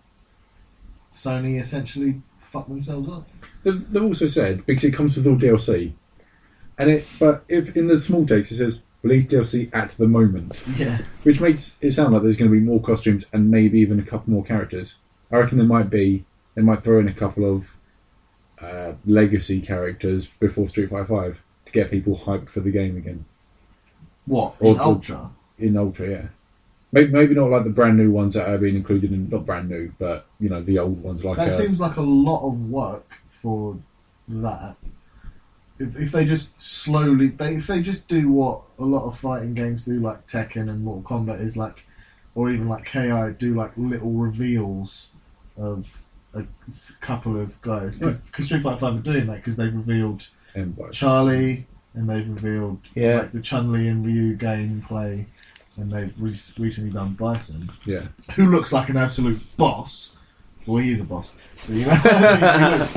[SPEAKER 4] Sony essentially fucked themselves up.
[SPEAKER 3] They've also said because it comes with all DLC, but if in the small text it says release DLC at the moment,
[SPEAKER 4] Yeah.
[SPEAKER 3] which makes it sound like there's going to be more costumes and maybe even a couple more characters. I reckon they might throw in a couple of legacy characters before Street Fighter 5 to get people hyped for the game again.
[SPEAKER 4] What?
[SPEAKER 3] Or-
[SPEAKER 4] In Ultra?
[SPEAKER 3] In Ultra, yeah. Maybe not like the brand new ones that are being included in, not brand new, but you know the old ones like.
[SPEAKER 4] That seems like a lot of work for that. If they just slowly, if they just do what a lot of fighting games do, like Tekken and Mortal Kombat, is like, or even like KI, do like little reveals of a couple of guys. Because Street Fighter 5 are doing that because they've revealed
[SPEAKER 3] Empire.
[SPEAKER 4] Charlie and they've revealed
[SPEAKER 2] Yeah.
[SPEAKER 4] like the Chun-Li and Ryu gameplay, and they've recently done Bison,
[SPEAKER 3] Yeah.
[SPEAKER 4] who looks like an absolute boss. Well, he is a boss. But, you know, he looks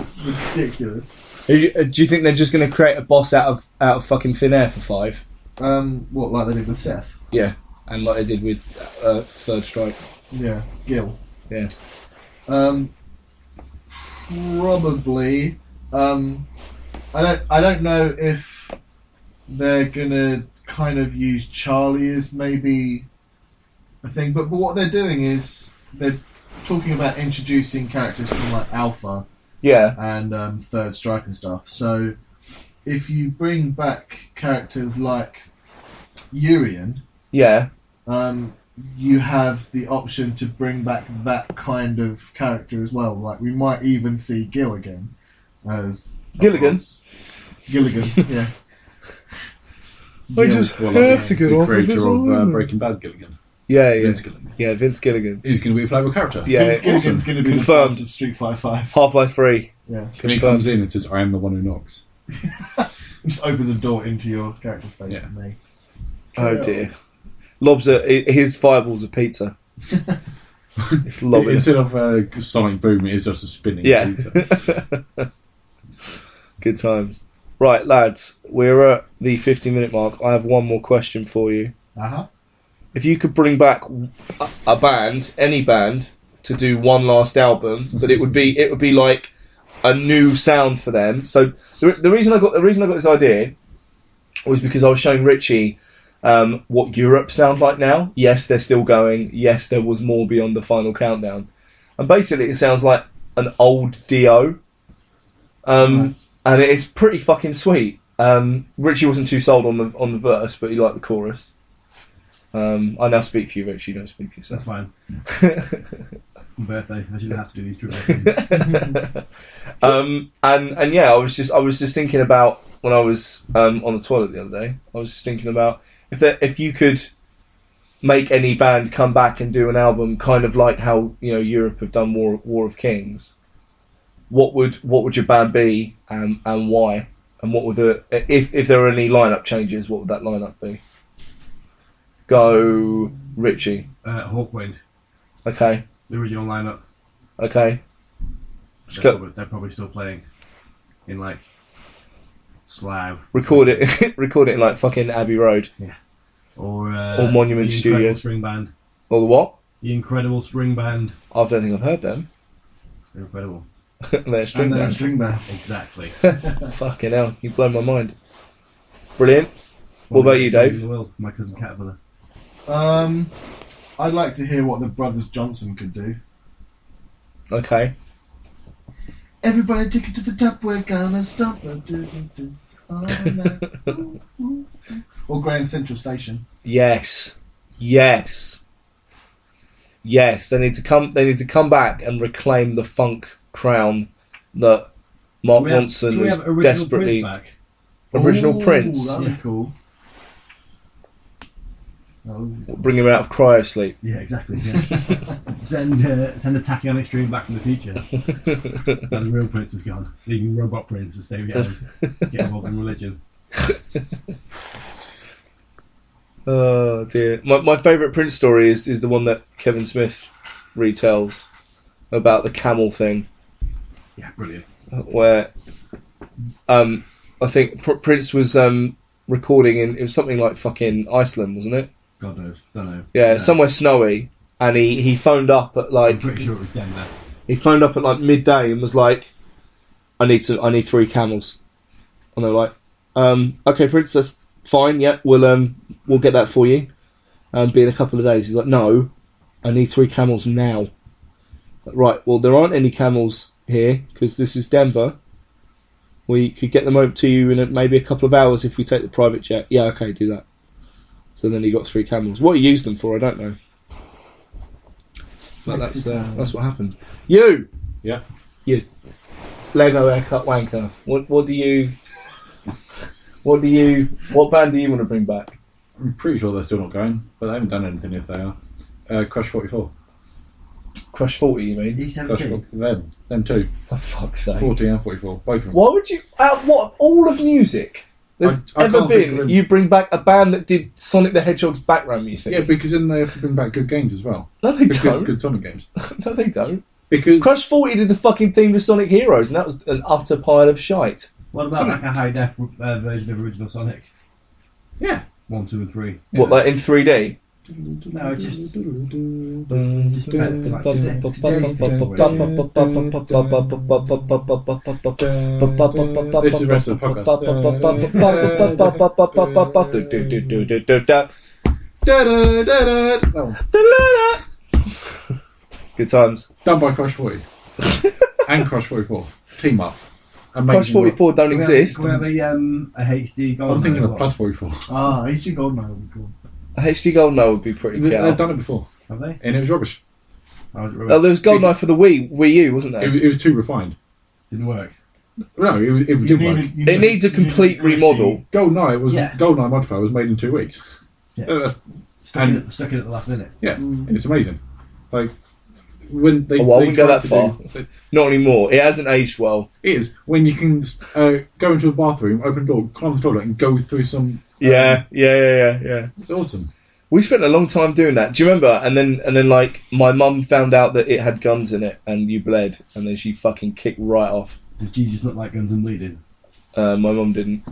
[SPEAKER 4] ridiculous.
[SPEAKER 2] Do you think they're just going to create a boss out of fucking thin air for 5?
[SPEAKER 4] What, like they did with Seth?
[SPEAKER 2] Yeah, and like they did with Third Strike.
[SPEAKER 4] Yeah, Gil.
[SPEAKER 2] Yeah.
[SPEAKER 4] Probably. I don't know if they're gonna kind of use Charlie as maybe a thing, but what they're doing is they're talking about introducing characters from like Alpha
[SPEAKER 2] Yeah.
[SPEAKER 4] and Third Strike and stuff. So if you bring back characters like Urian,
[SPEAKER 2] Yeah.
[SPEAKER 4] you have the option to bring back that kind of character as well. Like we might even see Gil again as
[SPEAKER 2] Gilligan?
[SPEAKER 4] Gilligan, yeah.
[SPEAKER 2] I just
[SPEAKER 3] Well,
[SPEAKER 2] have to get
[SPEAKER 3] the
[SPEAKER 2] off of
[SPEAKER 3] creator
[SPEAKER 2] this
[SPEAKER 3] of
[SPEAKER 2] island.
[SPEAKER 3] Breaking Bad, Gilligan.
[SPEAKER 2] Yeah, yeah.
[SPEAKER 3] Vince Gilligan.
[SPEAKER 2] Yeah, Vince Gilligan.
[SPEAKER 3] He's going to be a playable character.
[SPEAKER 2] Yeah,
[SPEAKER 4] Vince Gilligan's going to be
[SPEAKER 2] Confirmed.
[SPEAKER 4] the boss of Street Fighter 5.
[SPEAKER 2] Half-Life 3.
[SPEAKER 4] Yeah.
[SPEAKER 3] And he comes in and says, "I am the one who knocks."
[SPEAKER 4] Just opens a door into your character's face
[SPEAKER 3] Yeah.
[SPEAKER 4] and me.
[SPEAKER 2] Oh dear. Lobs his fireballs are pizza. It's lobbing.
[SPEAKER 3] Instead of Sonic Boom, it is just a spinning
[SPEAKER 2] Yeah.
[SPEAKER 3] pizza.
[SPEAKER 2] Good times. Right, lads, we're at the 50-minute mark. I have one more question for you.
[SPEAKER 4] Uh-huh.
[SPEAKER 2] If you could bring back a band, any band, to do one last album, but it would be like a new sound for them. So the reason I got this idea was because I was showing Richie what Europe sound like now. Yes, they're still going. Yes, there was more beyond the final countdown, and basically it sounds like an old Dio.
[SPEAKER 4] Nice.
[SPEAKER 2] And it's pretty fucking sweet. Richie wasn't too sold on the verse, but he liked the chorus. I now speak for you, Richie. You don't speak for
[SPEAKER 5] That's
[SPEAKER 2] yourself.
[SPEAKER 5] fine. Birthday. I shouldn't have to do these true things.
[SPEAKER 2] And yeah, I was just thinking about when I was on the toilet the other day. I was just thinking about if you could make any band come back and do an album, kind of like how Europe have done War of Kings. What would your band be, and why? And what would if there were any lineup changes? What would that lineup be? Go, Richie.
[SPEAKER 5] Hawkwind,
[SPEAKER 2] Okay.
[SPEAKER 5] the original lineup.
[SPEAKER 2] Okay. Just go,
[SPEAKER 5] They're probably still playing in like Slough.
[SPEAKER 2] record it in like fucking Abbey Road
[SPEAKER 5] Or
[SPEAKER 2] Monument
[SPEAKER 5] the Incredible
[SPEAKER 2] Studios.
[SPEAKER 5] Spring Band.
[SPEAKER 2] or the what?
[SPEAKER 5] The Incredible Spring Band.
[SPEAKER 2] I don't think I've heard them.
[SPEAKER 5] They're incredible.
[SPEAKER 2] They're a string
[SPEAKER 4] And then a
[SPEAKER 2] band.
[SPEAKER 4] string band.
[SPEAKER 5] Exactly.
[SPEAKER 2] Fucking hell, you blown my mind. Brilliant. What about you, Dave?
[SPEAKER 5] In the world, my cousin Caterpillar.
[SPEAKER 4] I'd like to hear what the Brothers Johnson could do.
[SPEAKER 2] Okay.
[SPEAKER 4] Everybody take it to the top, we're gonna stop. Oh, no. Or Grand Central Station.
[SPEAKER 2] Yes. They need to come back and reclaim the funk crown that Mark Ronson was desperately. Original Prince.
[SPEAKER 4] That'd be cool.
[SPEAKER 2] Bring him out of cryo sleep.
[SPEAKER 5] Yeah, exactly. Yeah. send a tachyon extreme back from the future. And the real Prince is gone. Leaving Robot Prince to stay with him. Get involved in religion.
[SPEAKER 2] Oh dear. My favourite Prince story is the one that Kevin Smith retells about the camel thing.
[SPEAKER 5] Yeah, brilliant.
[SPEAKER 2] Where I think Prince was recording in, it was something like fucking Iceland, wasn't it?
[SPEAKER 5] God knows, don't know.
[SPEAKER 2] Yeah, somewhere snowy, and he phoned up at like,
[SPEAKER 5] I'm pretty sure it was Denver.
[SPEAKER 2] he phoned up at like midday and was like, I need 3 camels, and they're like, okay, Prince, that's fine. Yeah, we'll get that for you. Be in a couple of days. He's like, no, I need 3 camels now. Right, well, there aren't any camels here because this is Denver. We could get them over to you in maybe a couple of hours if we take the private jet. Yeah, okay, do that. So then he got 3 camels. What he used them for, I don't know. But that's what happened. You!
[SPEAKER 3] Yeah.
[SPEAKER 2] You. Lego haircut wanker. What band do you want to bring back?
[SPEAKER 3] I'm pretty sure they're still not going, but they haven't done anything if they are. Crush 44.
[SPEAKER 2] Crush 40, you mean?
[SPEAKER 5] He's
[SPEAKER 3] Crush
[SPEAKER 5] 17.
[SPEAKER 3] them two.
[SPEAKER 2] For fuck's sake.
[SPEAKER 3] 40 and 44, both of them.
[SPEAKER 2] Why would you... what of all of music there's
[SPEAKER 3] I
[SPEAKER 2] ever
[SPEAKER 3] can't think of
[SPEAKER 2] been,
[SPEAKER 3] him.
[SPEAKER 2] you bring back a band that did Sonic the Hedgehog's background music?
[SPEAKER 3] Yeah, because then they have to bring back good games as well.
[SPEAKER 2] No, they
[SPEAKER 3] Good,
[SPEAKER 2] don't.
[SPEAKER 3] good Sonic games.
[SPEAKER 2] No, they don't.
[SPEAKER 3] Because
[SPEAKER 2] Crush 40 did the fucking theme to Sonic Heroes, and that was an utter pile of shite.
[SPEAKER 5] What about like a high def version of original Sonic?
[SPEAKER 3] yeah,
[SPEAKER 5] 1, 2, and 3.
[SPEAKER 2] What, like in 3D?
[SPEAKER 5] No, just
[SPEAKER 3] this is the rest of the podcast. That one.
[SPEAKER 2] Good times.
[SPEAKER 3] Done by Crush 40 and Crush 44. Team up.
[SPEAKER 2] Crush
[SPEAKER 3] Amazing
[SPEAKER 2] 44 don't exist.
[SPEAKER 5] Can we have a HD gold?
[SPEAKER 3] I'm thinking of Plus 44.
[SPEAKER 4] HD Goldeneye would be cool.
[SPEAKER 2] A HD GoldenEye would be pretty
[SPEAKER 3] They've
[SPEAKER 2] cool.
[SPEAKER 3] done it before,
[SPEAKER 5] Have they?
[SPEAKER 3] and it was rubbish.
[SPEAKER 5] Oh,
[SPEAKER 2] Oh, there was GoldenEye for the Wii U, wasn't there?
[SPEAKER 3] It was too refined.
[SPEAKER 5] Didn't work.
[SPEAKER 3] No, it didn't work.
[SPEAKER 2] It needs a complete remodel.
[SPEAKER 3] Goldeneye multiplayer was made in 2 weeks.
[SPEAKER 5] Yeah.
[SPEAKER 3] That's,
[SPEAKER 5] Stuck in at the last minute.
[SPEAKER 3] yeah, and it's amazing. Like when they,
[SPEAKER 2] Oh, well, I
[SPEAKER 3] they
[SPEAKER 2] wouldn't go
[SPEAKER 3] tried
[SPEAKER 2] that
[SPEAKER 3] to
[SPEAKER 2] far. Not anymore. It hasn't aged well.
[SPEAKER 3] it is when you can go into a bathroom, open the door, climb the toilet, and go through some.
[SPEAKER 2] Yeah.
[SPEAKER 3] It's awesome.
[SPEAKER 2] We spent a long time doing that. Do you remember? And then like my mum found out that it had guns in it, and you bled, and then she fucking kicked right off.
[SPEAKER 5] Does Jesus look like Guns and Bleeding?
[SPEAKER 2] My mum didn't.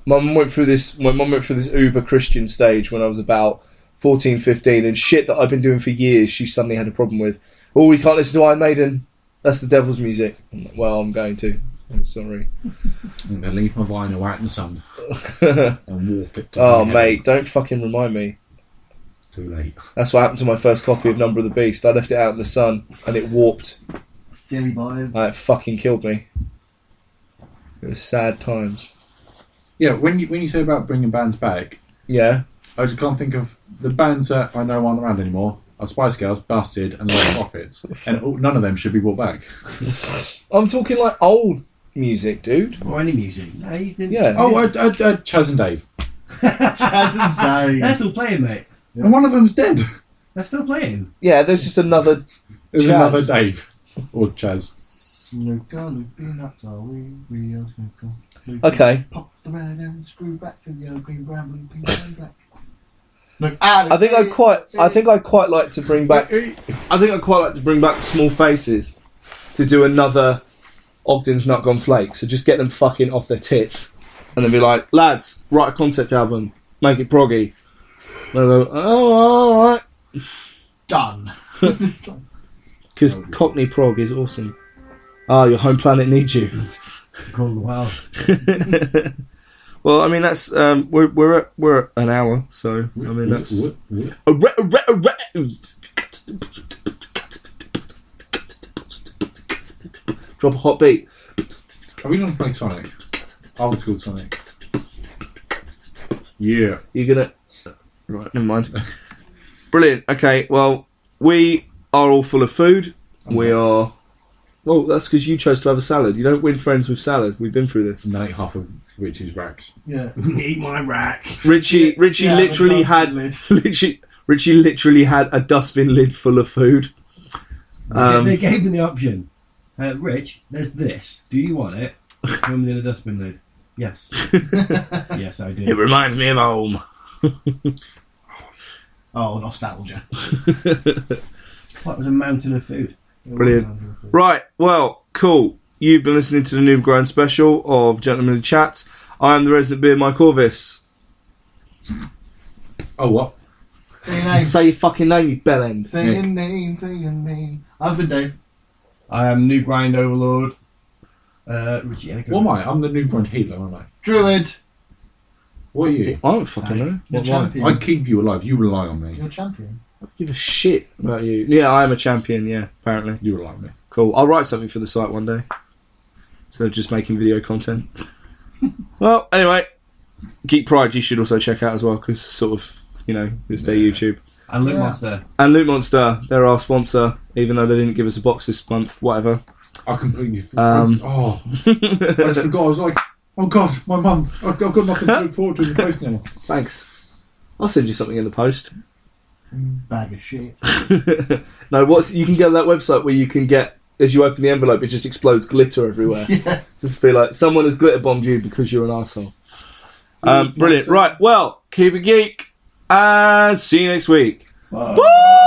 [SPEAKER 2] My mum went through this uber Christian stage when I was about 14, 15, and shit that I've been doing for years. She suddenly had a problem with. Oh, we can't listen to Iron Maiden. That's the devil's music. I'm like, well, I'm going to. I'm sorry.
[SPEAKER 3] I'm gonna leave my vinyl out in the sun and walk it. To
[SPEAKER 2] Oh,
[SPEAKER 3] my
[SPEAKER 2] mate,
[SPEAKER 3] heaven.
[SPEAKER 2] don't fucking remind me.
[SPEAKER 3] Too late.
[SPEAKER 2] That's what happened to my first copy of Number of the Beast. I left it out in the sun, and it warped.
[SPEAKER 4] Silly boy.
[SPEAKER 2] And it fucking killed me. It was sad times.
[SPEAKER 3] Yeah, when you say about bringing bands back,
[SPEAKER 2] Yeah.
[SPEAKER 3] I just can't think of the bands that I know aren't around anymore. Are Spice Girls, Busted, and Lost Profits, and none of them should be brought back.
[SPEAKER 2] I'm talking like old music, dude.
[SPEAKER 5] Or any music? No, you didn't.
[SPEAKER 2] Yeah.
[SPEAKER 3] Oh, Chaz and Dave,
[SPEAKER 4] Chaz and Dave.
[SPEAKER 5] They're still playing, mate.
[SPEAKER 3] and one of them's dead.
[SPEAKER 5] They're still playing.
[SPEAKER 2] Yeah, there's just another...
[SPEAKER 3] There's
[SPEAKER 2] Chaz.
[SPEAKER 3] another Dave or Chaz.
[SPEAKER 4] Snooker, loopy nuts are we are snooker.
[SPEAKER 2] Okay.
[SPEAKER 4] Pop the red and screw back to the old green, brown, blue, pink, and black. Look,
[SPEAKER 2] I think I'd quite like to bring back... I think I'd quite like to bring back Small Faces to do another Ogden's Nut Gone Flake. So just get them fucking off their tits and then be like, lads, write a concept album, make it proggy. And they'll go, oh, alright.
[SPEAKER 4] done.
[SPEAKER 2] Because Cockney prog is awesome. Ah, your home planet needs you.
[SPEAKER 5] Call the Wild.
[SPEAKER 2] Well, I mean that's we're at an hour, so I mean that's drop a hot beat.
[SPEAKER 3] Are we going to play Sonic? Old school Sonic. Yeah.
[SPEAKER 2] You're gonna right? Never mind. Brilliant. Okay. Well, we are all full of food. We are. Well, that's because you chose to have a salad. You don't win friends with salad. We've been through this.
[SPEAKER 3] And I ate half of Richie's racks.
[SPEAKER 4] Yeah.
[SPEAKER 5] Eat my rack.
[SPEAKER 2] Richie literally had Richie literally had a dustbin lid full of food.
[SPEAKER 5] They gave me the option. Rich, there's this. Do you want it? Come in a dustbin lid. Yes. Yes, I do.
[SPEAKER 2] It reminds me of home.
[SPEAKER 5] Oh, nostalgia. That was a mountain of food.
[SPEAKER 2] Brilliant. Right, well, cool. You've been listening to the NoobGrind special of Gentlemanly Chats. I am the resident beer, Mike Orvis.
[SPEAKER 3] Oh, what?
[SPEAKER 4] Say your name.
[SPEAKER 2] Say your fucking name, you bellend.
[SPEAKER 4] Say your name. Say your name. I've been Dave.
[SPEAKER 5] I am NoobGrind Overlord. Richie,
[SPEAKER 3] What am I? I'm the NoobGrind healer, aren't I?
[SPEAKER 4] Druid.
[SPEAKER 3] What are you?
[SPEAKER 2] I don't fucking know.
[SPEAKER 4] You're
[SPEAKER 2] What am I?
[SPEAKER 4] champion.
[SPEAKER 3] I keep you alive. You rely on me.
[SPEAKER 4] You're champion.
[SPEAKER 2] I don't give a shit about you. Yeah, I am a champion, yeah, apparently.
[SPEAKER 3] You rely on me.
[SPEAKER 2] Cool. I'll write something for the site one day. Instead of just making video content. Well, anyway, Geek Pride you should also check out as well, because sort of, you know, it's their YouTube.
[SPEAKER 5] And Loot
[SPEAKER 4] Yeah.
[SPEAKER 5] Monster.
[SPEAKER 2] And Loot Monster, they're our sponsor, even though they didn't give us a box this month, whatever.
[SPEAKER 3] I completely...
[SPEAKER 2] Oh.
[SPEAKER 3] I just forgot. I was like, oh God, my mum. I've got nothing to look forward to in the post now.
[SPEAKER 2] Thanks. I'll send you something in the post.
[SPEAKER 4] Bag of shit.
[SPEAKER 2] No, you can get that website where you can get, as you open the envelope, it just explodes glitter everywhere.
[SPEAKER 4] Yeah.
[SPEAKER 2] Just be like, someone has glitter bombed you because you're an arsehole. Brilliant. Right, well, keep it geek, and see you next week.
[SPEAKER 5] Bye.
[SPEAKER 2] Bye!